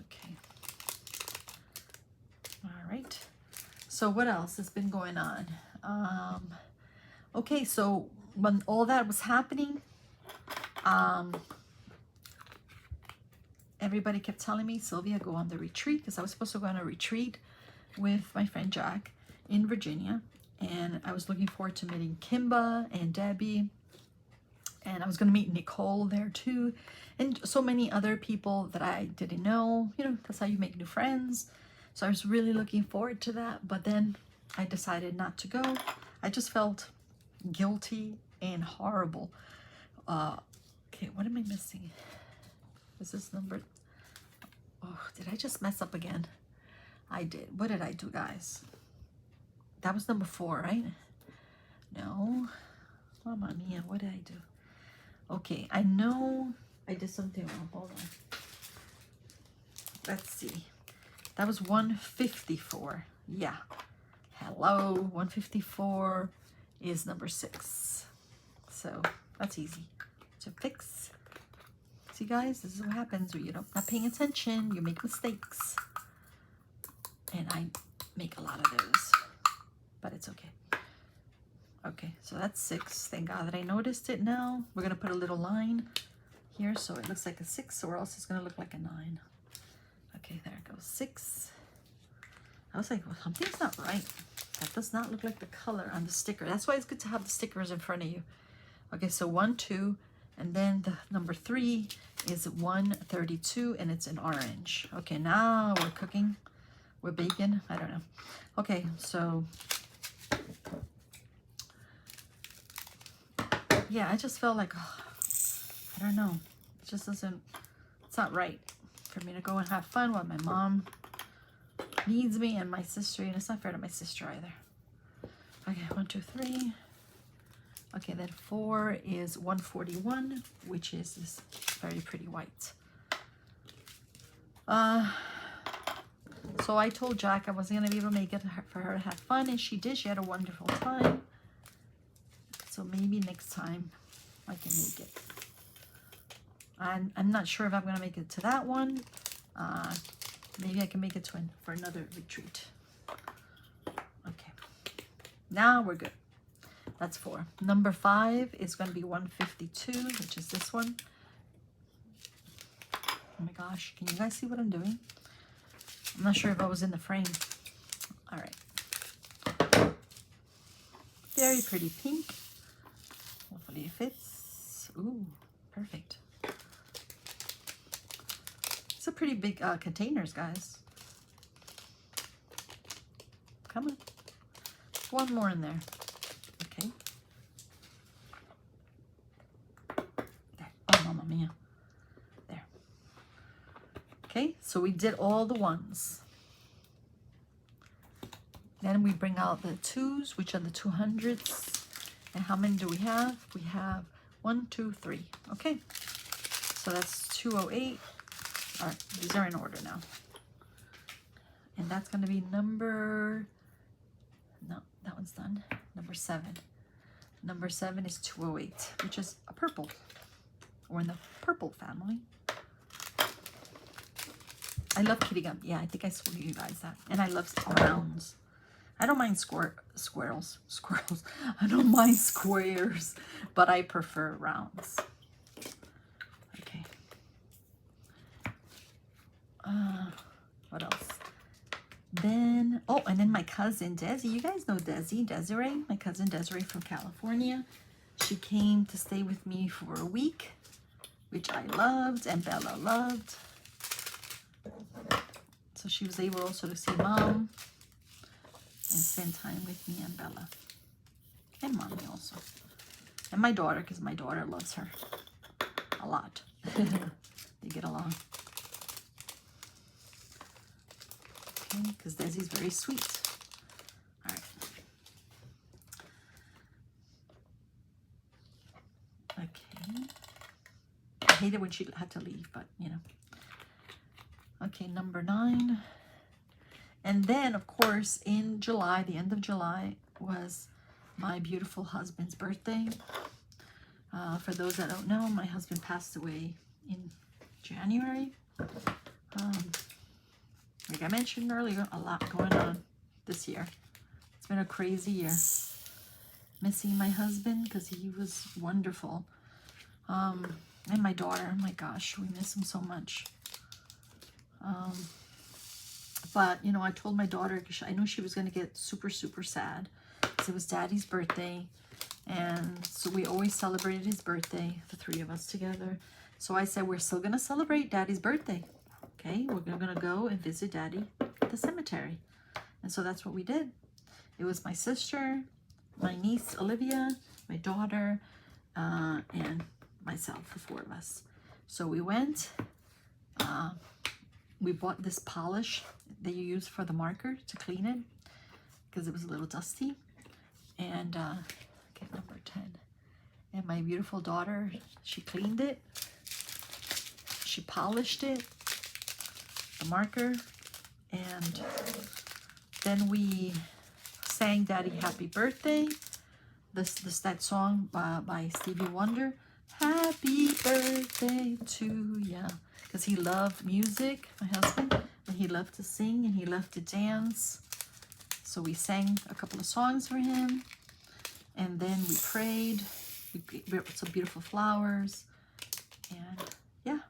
Okay. All right. So what else has been going on? Okay, so when all that was happening, everybody kept telling me, Sylvia, go on the retreat, because I was supposed to go on a retreat with my friend Jack in Virginia, and I was looking forward to meeting Kimba and Debbie, and I was going to meet Nicole there too, and so many other people that I didn't know. You know, that's how you make new friends. So I was really looking forward to that, but then I decided not to go. I just felt guilty and horrible. Okay, what am I missing? Is this number? Oh, did I just mess up again? I did. What did I do, guys? That was number 4, right? No. Mamma mia, what did I do? Okay, I know I did something wrong. Hold on. Let's see. That was 154. Yeah. Hello, 154 is number 6. So that's easy to fix. See, guys, this is what happens when you're not paying attention. You make mistakes. And I make a lot of those. But it's okay. Okay, so that's 6. Thank God that I noticed it now. We're going to put a little line here so it looks like a 6, or else it's going to look like a 9. Okay, there it goes. 6. I was like, well, something's not right. That does not look like the color on the sticker. That's why it's good to have the stickers in front of you. Okay, so 1, 2, and then the number 3 is 132, and it's in orange. Okay, now we're cooking. We're baking. I don't know. Okay, so yeah, I just felt like, oh, I don't know. It just doesn't, it's not right for me to go and have fun while my mom needs me and my sister, and it's not fair to my sister either. Okay, 1, 2, 3. Okay, then 4 is 141, which is this very pretty white. So I told Jack I wasn't gonna be able to make it for her to have fun, and she did. She had a wonderful time. So maybe next time I can make it. I'm not sure if I'm gonna make it to that one. Maybe I can make it to for another retreat. Okay, now we're good. That's 4. Number 5 is going to be 152, which is this one. Oh my gosh, can you guys see what I'm doing? I'm not sure if I was in the frame. All right. Very pretty pink. Hopefully it fits. Ooh, perfect. It's a pretty big containers, guys. Come on. One more in there. Okay. There. Oh, mamma mia. There. Okay, so we did all the 1s. Then we bring out the 2s, which are the 200s. And how many do we have? We have 1, 2, 3. Okay. So that's 208. All right, these are in order now. And that's going to be number, no, that one's done. Number 7. Number 7 is 208, which is a purple, or in the purple family. I love kitty gum. Yeah, I think I told you guys that. And I love rounds. I don't mind squirrels. I don't mind squares, but I prefer rounds. Okay. What else? Then, oh, and then my cousin Desi. You guys know Desiree, my cousin Desiree from California. She came to stay with me for a week, which I loved and Bella loved. So she was able also to see Mom and spend time with me and Bella. And Mommy also. And my daughter, because my daughter loves her a lot. They get along. Okay, because Desi's very sweet. All right. Okay. I hate it when she had to leave, but you know. Okay, number 9. And then, of course, in July, the end of July, was my beautiful husband's birthday. For those that don't know, my husband passed away in January. Like I mentioned earlier, a lot going on this year. It's been a crazy year. Missing my husband because he was wonderful. And my daughter, oh my gosh, we miss him so much. But, you know, I told my daughter, I knew she was going to get super, super sad. Because it was Daddy's birthday. And so we always celebrated his birthday, the 3 of us together. So I said, we're still going to celebrate Daddy's birthday. Okay, we're going to go and visit Daddy at the cemetery. And so that's what we did. It was my sister, my niece, Olivia, my daughter, and myself, the 4 of us. So we went. We bought this polish that you use for the marker to clean it because it was a little dusty. And get number 10. And my beautiful daughter, she cleaned it. She polished it, the marker. And then we sang Daddy Happy Birthday. That song by Stevie Wonder. Happy birthday to ya. Because he loved music, my husband, and he loved to sing and he loved to dance. So we sang a couple of songs for him, and then we prayed. We brought some beautiful flowers, and yeah.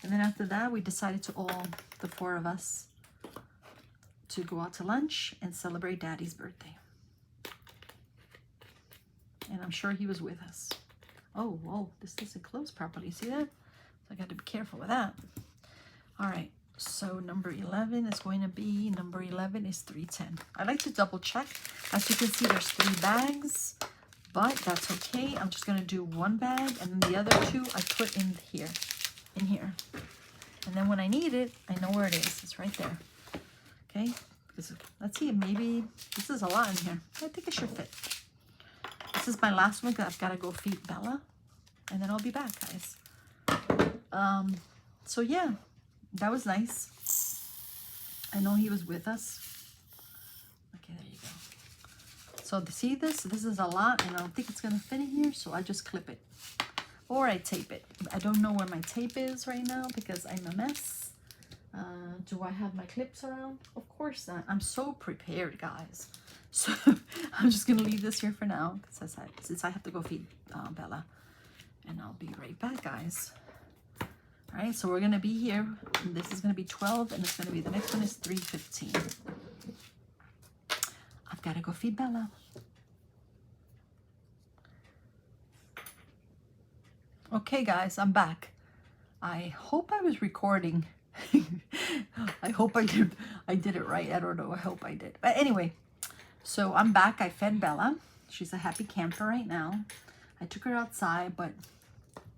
And then after that, we decided to all, the 4 of us, to go out to lunch and celebrate Daddy's birthday. And I'm sure he was with us. Oh, whoa, this doesn't close properly. See that? So I got to be careful with that. All right, so number 11 is going to be, number 11 is 310. I like to double check. As you can see, there's 3 bags, but that's okay. I'm just going to do 1 bag, and then the other 2 I put in here. And then when I need it, I know where it is. It's right there. Okay, because let's see, maybe this is a lot in here. I think it should fit. This is my last one because I've got to go feed Bella, and then I'll be back, guys. So yeah, that was nice. I know he was with us. Okay, there you go. So to see this is a lot, and I don't think it's gonna fit in here, so I just clip it. Or I tape it. I don't know where my tape is right now because I'm a mess. Do I have my clips around? Of course not. I'm so prepared, guys. So I'm just gonna leave this here for now since I have to go feed Bella. And I'll be right back, guys. All right, so we're gonna be here. And this is gonna be 12, and it's gonna be, the next one is 3:15. I've gotta go feed Bella. Okay, guys, I'm back. I hope I was recording. I hope I did it right. I don't know. I hope I did. But anyway, so I'm back. I fed Bella. She's a happy camper right now. I took her outside, but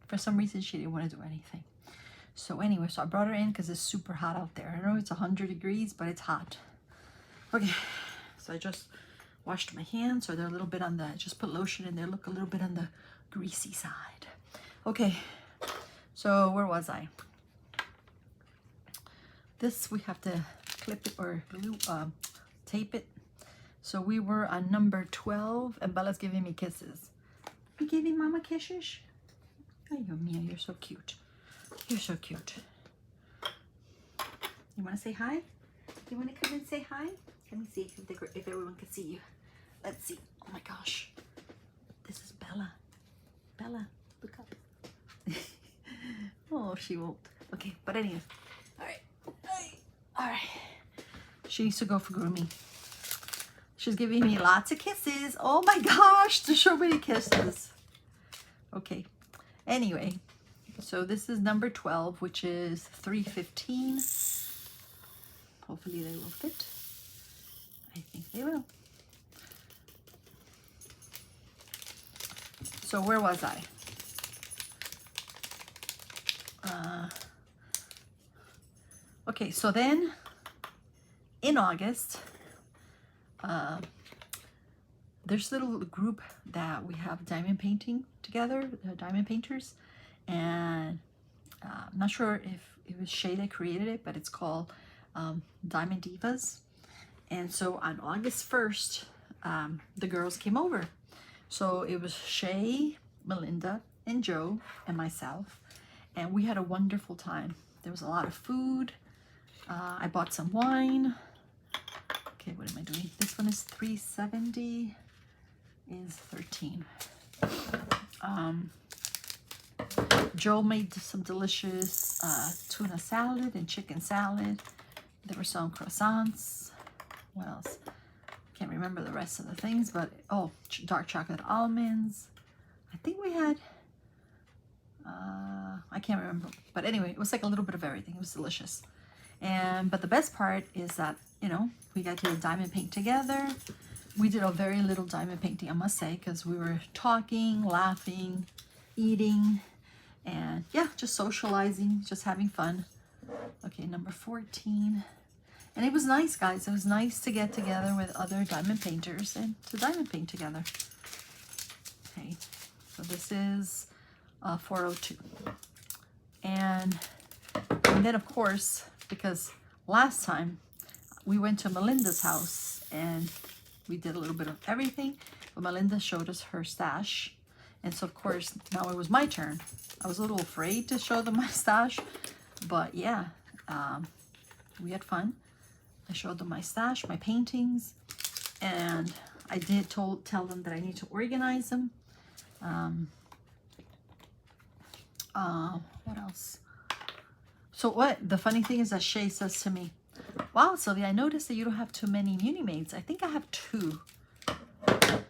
for some reason she didn't want to do anything. So anyway, so I brought her in because it's super hot out there. I know it's 100 degrees, but it's hot. Okay, so I just washed my hands, so they're a little bit on the, just put lotion in there, look a little bit on the greasy side. Okay, so where was I? This we have to clip it or glue, tape it. So we were on number 12, and Bella's giving me kisses. You giving Mama kisses? Oh, Mia, you're so cute. You're so cute. You want to say hi? You want to come and say hi? Let me see if everyone can see you. Let's see. Oh my gosh. This is Bella. Bella, look up. Oh, she won't. Okay, but anyway. All right. All right. She needs to go for grooming. She's giving me lots of kisses. Oh my gosh, there's so many kisses. Okay. Anyway, so this is number 12, which is 3:15. Hopefully they will fit. I think they will. So where was I? Okay, so then in August, there's a little group that we have diamond painting together, diamond painters, and I'm not sure if it was Shay that created it, but it's called Diamond Divas. And so on August 1st, the girls came over. So it was Shay, Melinda, and Joe, and myself, and we had a wonderful time. There was a lot of food. I bought some wine. Okay, what am I doing? This one is $3.70, is 13. Joe made some delicious tuna salad and chicken salad. There were some croissants. What else? Can't remember the rest of the things, but oh, dark chocolate almonds. I think we had, I can't remember, but anyway, it was like a little bit of everything. It was delicious. But the best part is that, you know, we got to diamond paint together. We did a very little diamond painting, I must say, because we were talking, laughing, eating, and yeah, just socializing, just having fun. Okay, number 14. And it was nice, guys. It was nice to get together with other diamond painters and to diamond paint together. Okay, so this is 402. And then, of course, because last time we went to Melinda's house and we did a little bit of everything, but Melinda showed us her stash. And so, of course, now it was my turn. I was a little afraid to show them my stash, but yeah, we had fun. I showed them my stash, my paintings, and I did tell them that I need to organize them. What else? So what the funny thing is that Shay says to me, wow, Sylvia, I noticed that you don't have too many Muni Maids. I think I have 2.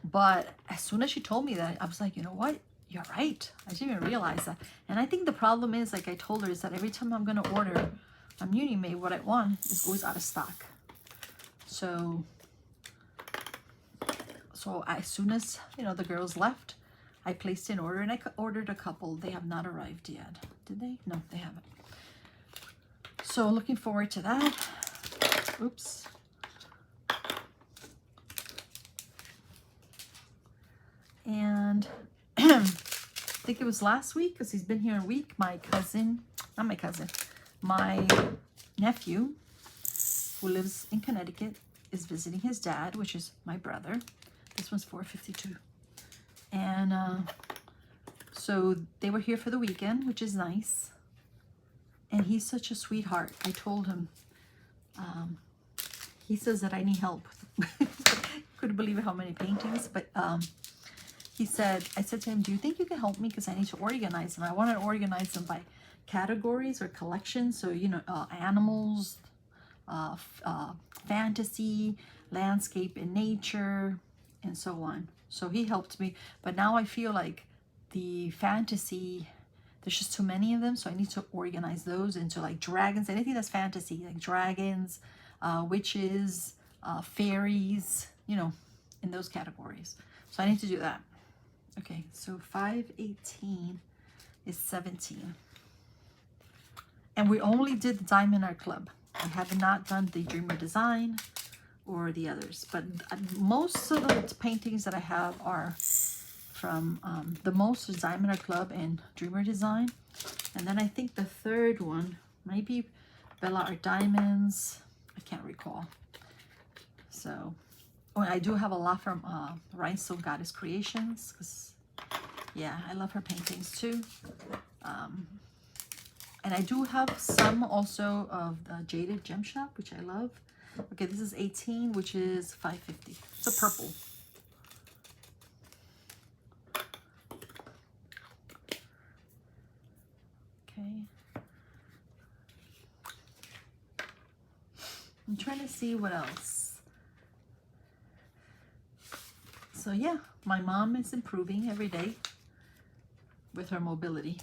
But as soon as she told me that, I was like, you know what? You're right. I didn't even realize that. And I think the problem is, like I told her, is that every time I'm going to order a Muni Maid, what I want is always out of stock. So as soon as, you know, the girls left, I placed an order, and I ordered a couple. They have not arrived yet. Did they? No, they haven't. So looking forward to that. Oops. And I think it was last week, because he's been here a week, my nephew, who lives in Connecticut, is visiting his dad, which is my brother. This one's $4.52. And so they were here for the weekend, which is nice. And he's such a sweetheart. I told him, he says that I need help. Couldn't believe how many paintings, but I said to him, do you think you can help me? Because I need to organize them. I want to organize them by categories or collections. So, you know, animals, fantasy, landscape and nature, and so on. So he helped me. But now I feel like the fantasy, there's just too many of them. So I need to organize those into like dragons, anything that's fantasy, like dragons, witches, fairies, you know, in those categories. So I need to do that. Okay, so 518 is 17. And we only did the Diamond Art Club. I have not done the Dreamer Design or the others. But most of the paintings that I have are from the most is Diamond Art Club and Dreamer Design. And then I think the third one might be Bella Art Diamonds. I can't recall. So... oh, I do have a lot from Rhinestone Goddess Creations, because, yeah, I love her paintings too. And I do have some also of the Jaded Gem Shop, which I love. Okay, this is 18, which is $5.50. It's a purple. Okay. I'm trying to see what else. So yeah, my mom is improving every day with her mobility.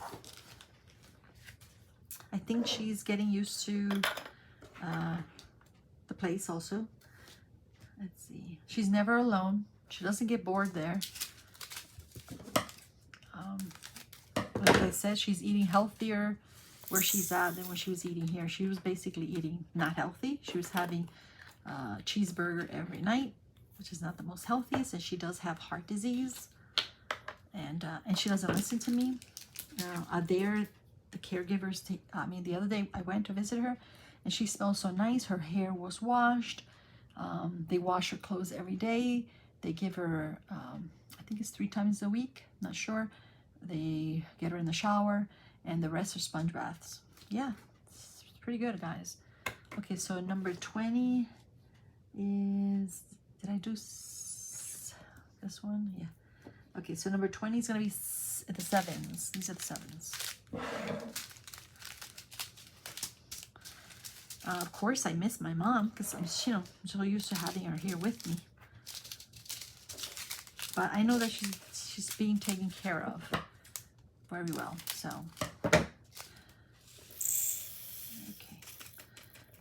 I think she's getting used to the place also. Let's see. She's never alone. She doesn't get bored there. like I said, she's eating healthier where she's at than when she was eating here. She was basically eating not healthy. She was having cheeseburger every night, which is not the most healthiest, and she does have heart disease, and she doesn't listen to me. The caregivers take, the other day I went to visit her, and she smelled so nice. Her hair was washed. They wash her clothes every day. They give her, I think it's 3 times a week, not sure. They get her in the shower, and the rest are sponge baths. Yeah, it's pretty good, guys. Okay, so number 20 is, did I do this one? Yeah. Okay, so number 20 is going to be the 7s. These are the 7s. Of course, I miss my mom because I'm so used to having her here with me. But I know that she's being taken care of very well. So, okay.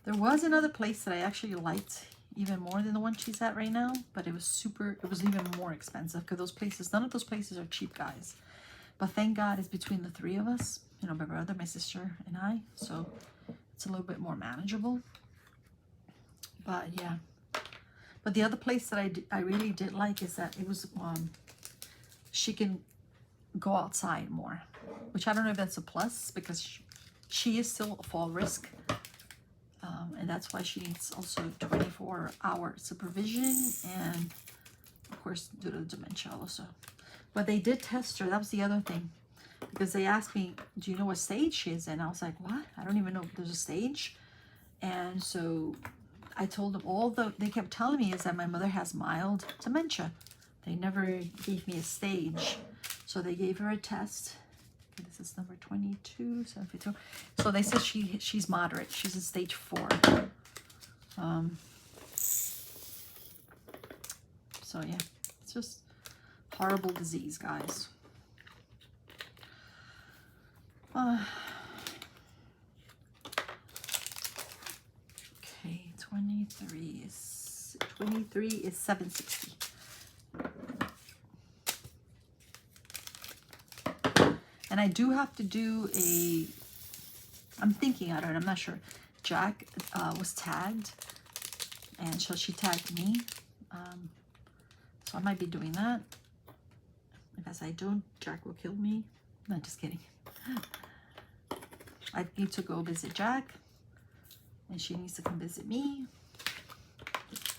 There was another place that I actually liked even more than the one she's at right now, but it was even more expensive because those places, none of those places are cheap, guys. But thank God it's between the 3 of us, my brother, my sister, and I. So it's a little bit more manageable. But yeah. But the other place that I really did like is that it was, she can go outside more, which I don't know if that's a plus because she is still a fall risk. And that's why she needs also 24-hour supervision, and of course due to the dementia also. But they did test her. That was the other thing, because they asked me, do you know what stage she is in? I was like, what? I don't even know if there's a stage. And so I told them they kept telling me is that my mother has mild dementia. They never gave me a stage. So they gave her a test. Okay, this is number 22, 72. So they said she's moderate. She's in stage 4. So yeah, it's just horrible disease, guys. Okay, 23 is 760. And I do have to do I'm thinking, I'm not sure. Jack was tagged, and so she tagged me. So I might be doing that. Because I don't, Jack will kill me. No, just kidding. I need to go visit Jack, and she needs to come visit me.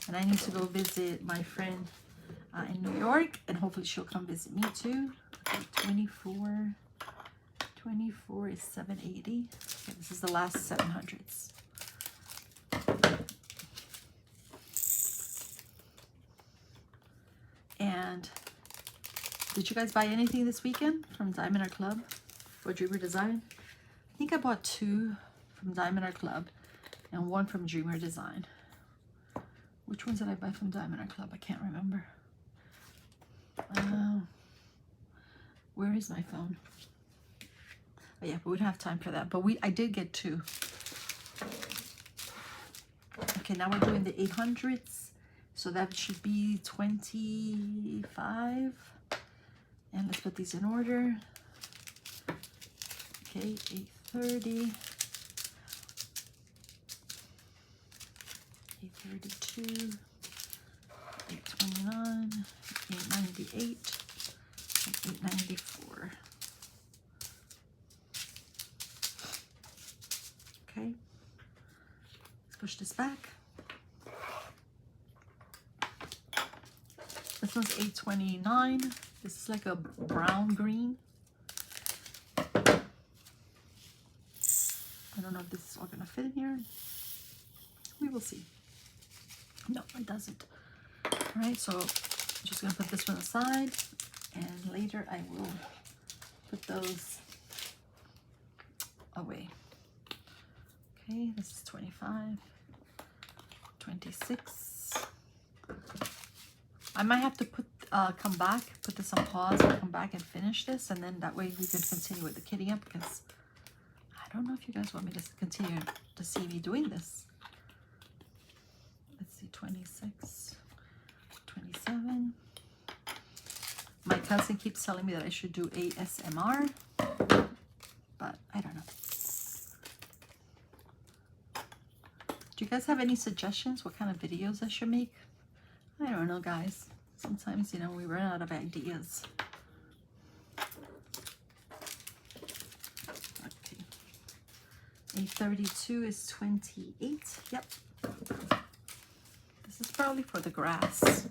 And I need to go visit my friend in New York, and hopefully she'll come visit me too. Okay, 24 is 780. Okay, this is the last 700s. And did you guys buy anything this weekend from Diamond Art Club or Dreamer Design? I think I bought 2 from Diamond Art Club and 1 from Dreamer Design. Which ones did I buy from Diamond Art Club? I can't remember. Where is my phone? Oh yeah, but we don't have time for that. But I did get 2. Okay, now we're doing the 800s. So that should be 25. And let's put these in order. Okay, 830. 832. 829. 898. And 894. Okay. Let's push this back. This one's 829. This is like a brown green. I don't know if this is all gonna fit in here. We will see. No, it doesn't. All right, so I'm just gonna put this one aside, and later I will put those away. Okay, this is 25, 26. I might have to come back, put this on pause, and come back and finish this, and then that way we can continue with the kitty up, because I don't know if you guys want me to continue to see me doing this. Let's see, 26, 27. My cousin keeps telling me that I should do ASMR, but I don't know. Do you guys have any suggestions what kind of videos I should make? I don't know, guys. Sometimes, you know, we run out of ideas. Okay. 832 is 28. Yep. This is probably for the grass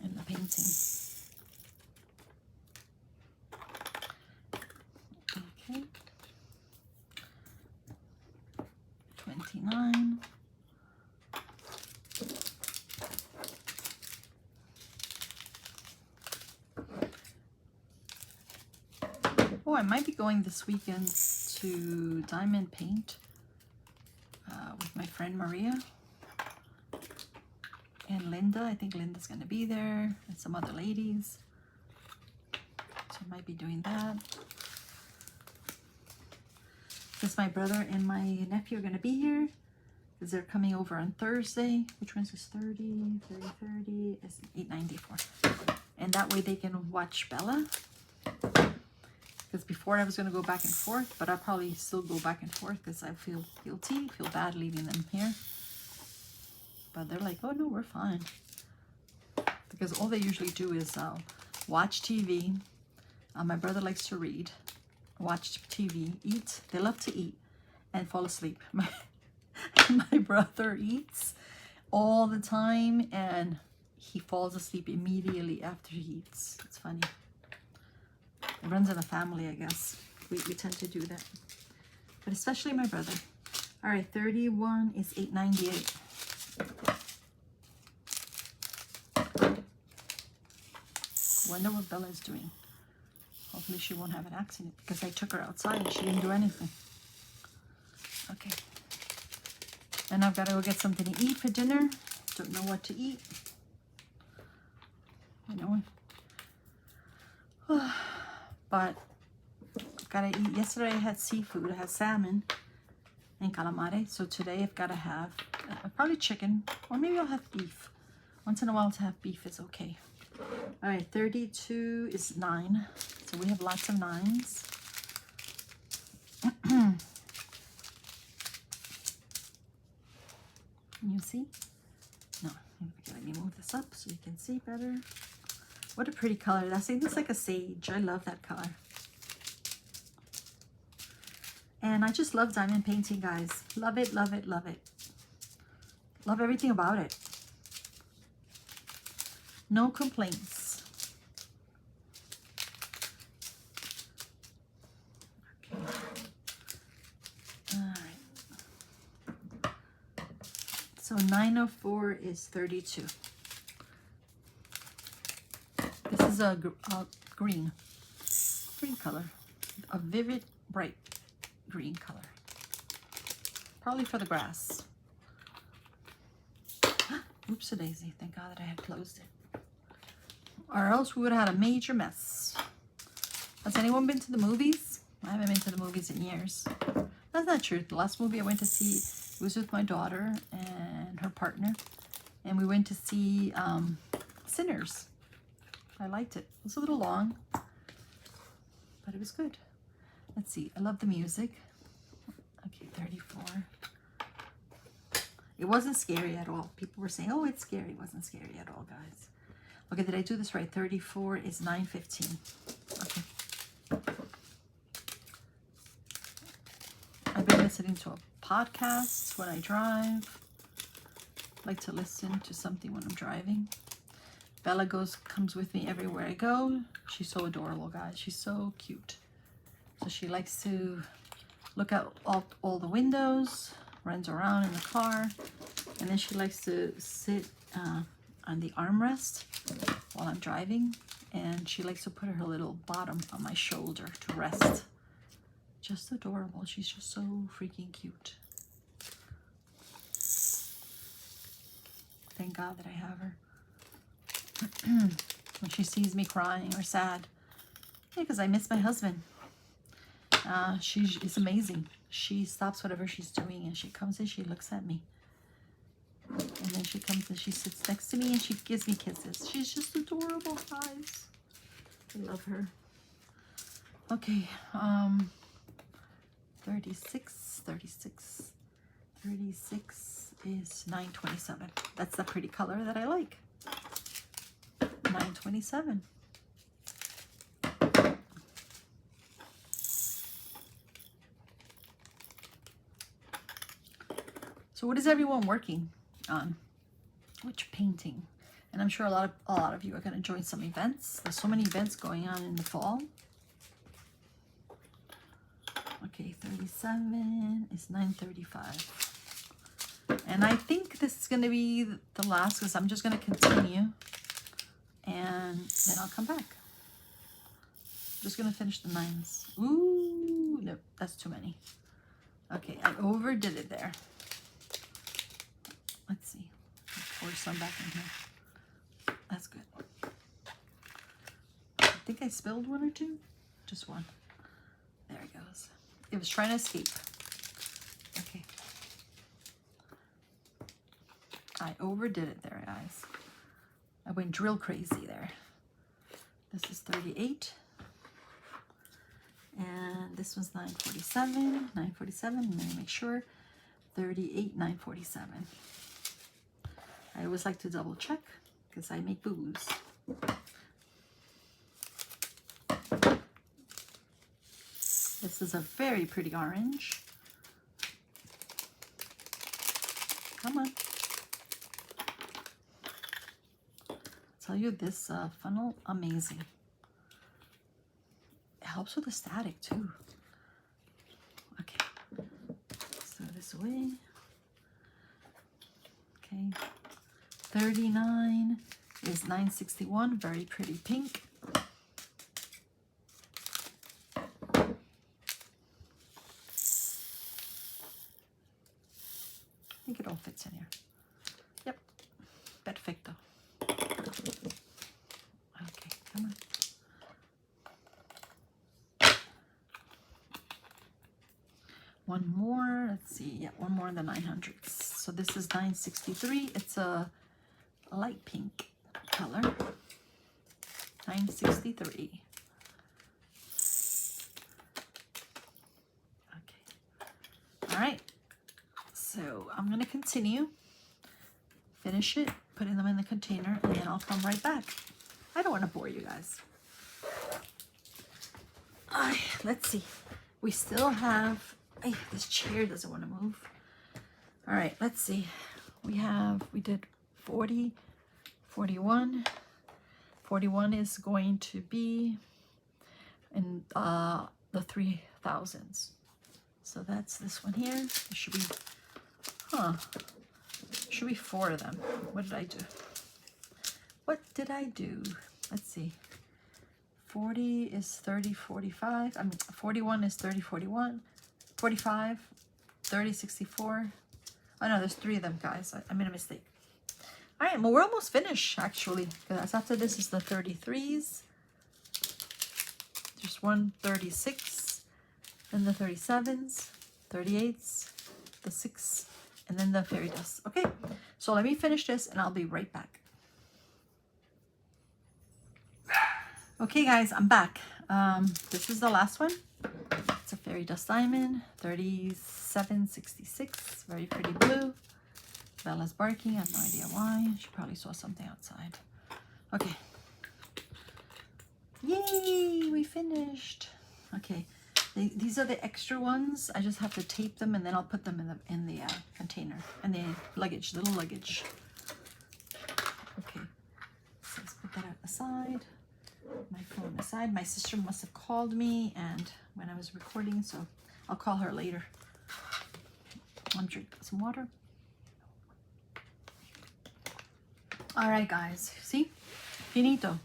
and the painting. Okay. 29. Oh, I might be going this weekend to Diamond Paint with my friend Maria and Linda. I think Linda's going to be there and some other ladies. So I might be doing that. Because my brother and my nephew are going to be here. Because they're coming over on Thursday. Which one's this? 30, 30, 30. It's 8.94. And that way they can watch Bella. Because before I was going to go back and forth, but I'll probably still go back and forth because I feel guilty, feel bad leaving them here. But they're like, oh no, we're fine. Because all they usually do is watch TV. My brother likes to read, watch TV, eat. They love to eat and fall asleep. My brother eats all the time and he falls asleep immediately after he eats. It's funny. It runs in a family, I guess. We tend to do that. But especially my brother. All right, 31 is 8.98. Wonder what Bella's doing. Hopefully she won't have an accident because I took her outside and she didn't do anything. Okay. And I've got to go get something to eat for dinner. Don't know what to eat. You know. But gotta eat. Yesterday I had seafood. I had salmon and calamari. So today I've got to have probably chicken, or maybe I'll have beef. Once in a while to have beef is okay. All right, 32 is 9. So we have lots of 9s. Can you see? No. Okay, let me move this up so you can see better. What a pretty color. I think it's like a sage. I love that color. And I just love diamond painting, guys. Love it, love it, love it. Love everything about it. No complaints. Okay. All right. So 904 is 32. This is a green color, a vivid, bright green color. Probably for the grass. Oops-a-daisy. Thank God that I had closed it. Or else we would have had a major mess. Has anyone been to the movies? I haven't been to the movies in years. That's not true. The last movie I went to see was with my daughter and her partner. And we went to see Sinners. I liked it. It was a little long, but it was good. Let's see. I love the music. Okay, 34. It wasn't scary at all. People were saying, oh, it's scary. It wasn't scary at all, guys. Okay, did I do this right? 34 is 9:15. Okay. I've been listening to a podcast when I drive. I like to listen to something when I'm driving. Bella comes with me everywhere I go. She's so adorable, guys. She's so cute. So she likes to look out all the windows, runs around in the car, and then she likes to sit on the armrest while I'm driving, and she likes to put her little bottom on my shoulder to rest. Just adorable. She's just so freaking cute. Thank God that I have her. When she sees me crying or sad, yeah, because I miss my husband. It's amazing. She stops whatever she's doing and she comes and she looks at me. And then she comes and she sits next to me and she gives me kisses. She's just adorable, guys. I love her. Okay, 36 is 927. That's the pretty color that I like. 927. So what is everyone working on? Which painting? And I'm sure a lot of you are going to join some events. There's so many events going on in the fall. Okay, 37 is 935. And I think this is going to be the last, because I'm just going to continue and then I'll come back. I'm just going to finish the 9s. Ooh, no, that's too many. Okay, I overdid it there. Let's see. Pour some back in here. That's good. I think I spilled one or two. Just one. There it goes. It was trying to escape. Okay. I overdid it there, guys. I went drill crazy there. This is 38. And this was 947. 947. Let me make sure. 38, 947. I always like to double check because I make boo-boos. This is a very pretty orange. Come on. I'll tell you, this funnel, amazing. It helps with the static too. Okay, throw this away. Okay, 39 is 961, very pretty pink. I think it all fits in here. Yep, perfecto. Okay, come on. One more, let's see, yeah, one more in the 900s. So this is 963. It's a light pink color. 963. Okay. All right. So I'm going to continue, finish it, putting them in the container, and then I'll come right back. I don't want to bore you guys. Let's see. We still have, this chair doesn't want to move. All right, let's see. We did 40, 41. 41 is going to be in the 3000s. So that's this one here. There should be, should be 4 of them. What did I do? What did I do? Let's see. 40 is 30, 45. 41 is 30, 41. 45, 30, 64. Oh no, there's 3 of them, guys. I made a mistake. All right, well, we're almost finished, actually. Because after this is the 33s. There's one 36, then the 37s, 38s, the 6, and then the fairy dust. Okay, so let me finish this, and I'll be right back. Okay, guys, I'm back. This is the last one. It's a fairy dust diamond, 3766, very pretty blue. Bella's barking, I have no idea why. She probably saw something outside. Okay. Yay, we finished. Okay, these are the extra ones. I just have to tape them, and then I'll put them in the container, and the luggage, little luggage. Okay, so let's put that aside. My phone aside. My sister must have called me and when I was recording, so I'll call her later. I'm drinking some water. All right, guys, see, finito,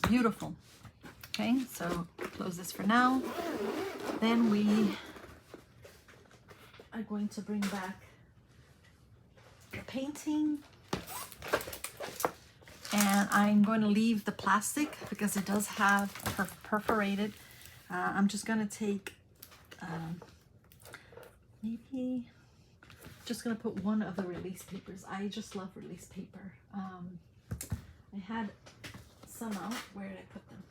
beautiful. Okay, so close this for now. Then we are going to bring back the painting. And I'm going to leave the plastic because it does have perforated. I'm just going to take, maybe, just going to put one of the release papers. I just love release paper. I had some out. Where did I put them?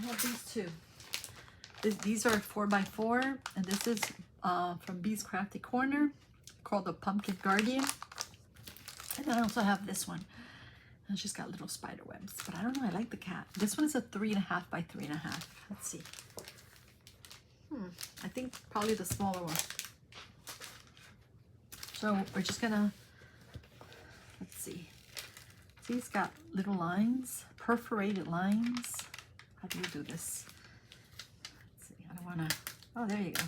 have these two. These are 4x4, and this is from Bee's Crafty Corner, called the Pumpkin Guardian. And then I also have this one, and she's got little spider webs, but I don't know, I like the cat. This one is a 3.5 by 3.5. Let's see. I think probably the smaller one. So we're just gonna, let's see. See, it's got little lines, perforated lines. How do you do this? Let's see, I don't wanna, oh, there you go.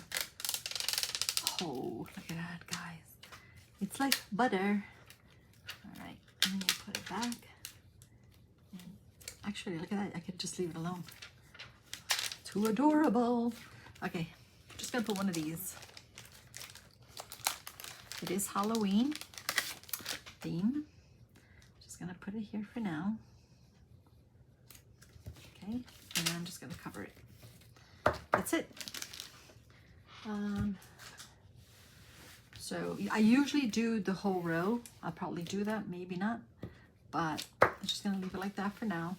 Oh, look at that, guys. It's like butter. All right, and then you put it back. And actually, look at that, I could just leave it alone. Too adorable. Okay, I'm just gonna put one of these. It is Halloween theme. Just gonna put it here for now. Okay, and then I'm just gonna cover it. That's it. So I usually do the whole row. I'll probably do that, maybe not, but I'm just gonna leave it like that for now.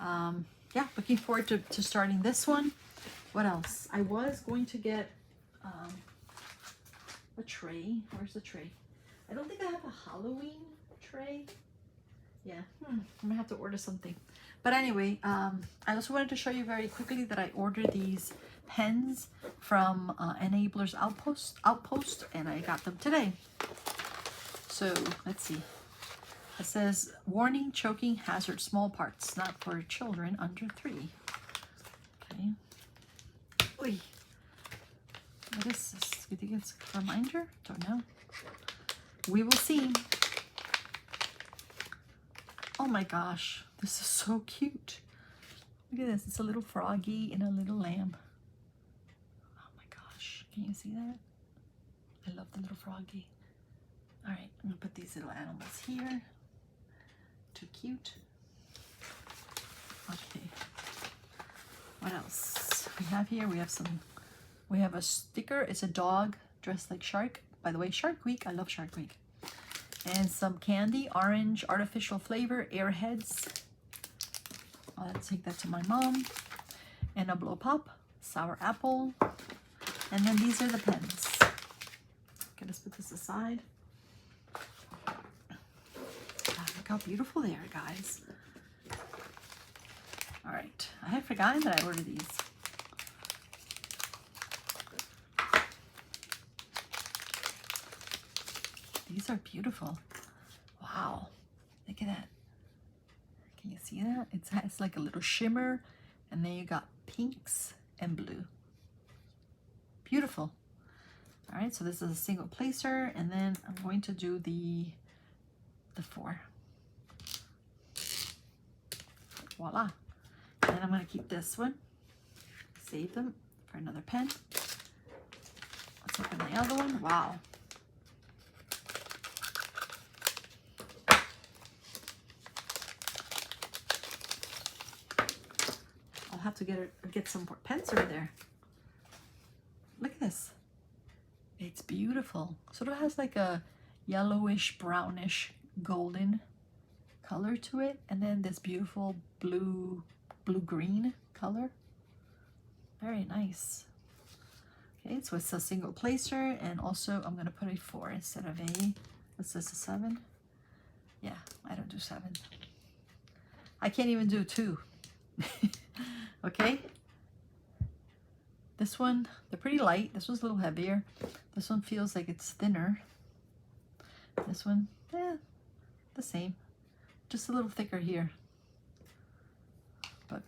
Yeah, looking forward to starting this one. What else? I was going to get a tray. Where's the tray? I don't think I have a Halloween tray. Yeah, I'm gonna have to order something. But anyway, I also wanted to show you very quickly that I ordered these pens from Enabler's Outpost, and I got them today. So let's see. It says, warning, choking hazard, small parts, not for children under 3. Okay. Oy. What is this? Do you think it's a reminder? Don't know. We will see. Oh my gosh, this is so cute. Look at this. It's a little froggy and a little lamb. Oh my gosh, can you see that? I love the little froggy. All right, I'm gonna put these little animals here. Too cute. Okay. What else we have here? We have a sticker. It's a dog dressed like Shark. By the way, Shark Week. I love Shark Week. And some candy, orange, artificial flavor, Airheads. I'll take that to my mom. And a blow pop, sour apple. And then these are the pens. Okay, let's put this aside. Look how beautiful they are, guys. All right, I had forgotten that I ordered these. These are beautiful. Wow, look at that. Can you see that? It has like a little shimmer, and then you got pinks and blue. Beautiful. All right, so this is a single placer, and then I'm going to do the 4. Voila. And I'm going to keep this one, save them for another pen. Let's open the other one. Wow. I'll have to get some more pens over there. Look at this. It's beautiful. Sort of has like a yellowish, brownish, golden color to it, and then this beautiful blue-green color. Very nice. Okay, so it's a single placer, and also I'm gonna put a 4 instead of a, what's this, a 7? Yeah, I don't do 7. I can't even do 2. Okay. This one, they're pretty light. This one's a little heavier. This one feels like it's thinner. This one, the same. Just a little thicker here. But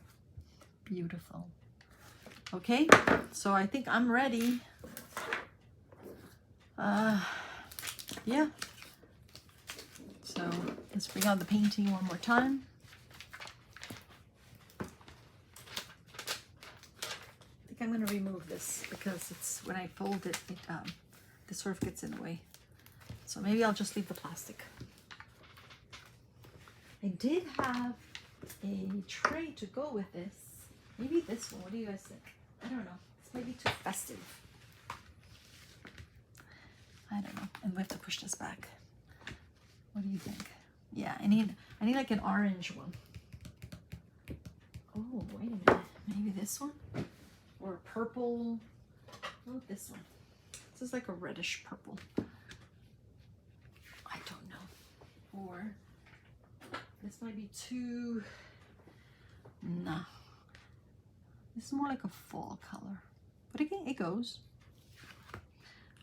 beautiful. Okay, so I think I'm ready. Yeah. So let's bring out the painting one more time. I think I'm going to remove this because it's when I fold it, this sort of gets in the way. So maybe I'll just leave the plastic. I did have a tray to go with this. Maybe this one. What do you guys think? I don't know. This might be too festive. I don't know. And we have to push this back. What do you think? Yeah, I need like an orange one. Oh, wait a minute. Maybe this one, or a purple. Oh, this one. This is like a reddish purple. I don't know. Or this might be too, nah. This is more like a fall color, but again, it goes.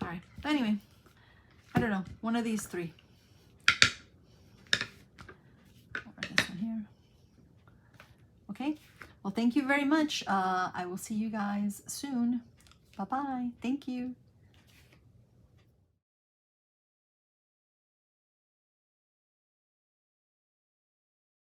All right, but anyway, I don't know, one of these three. Or this one here. Okay, well, thank you very much. I will see you guys soon. Bye-bye. Thank you.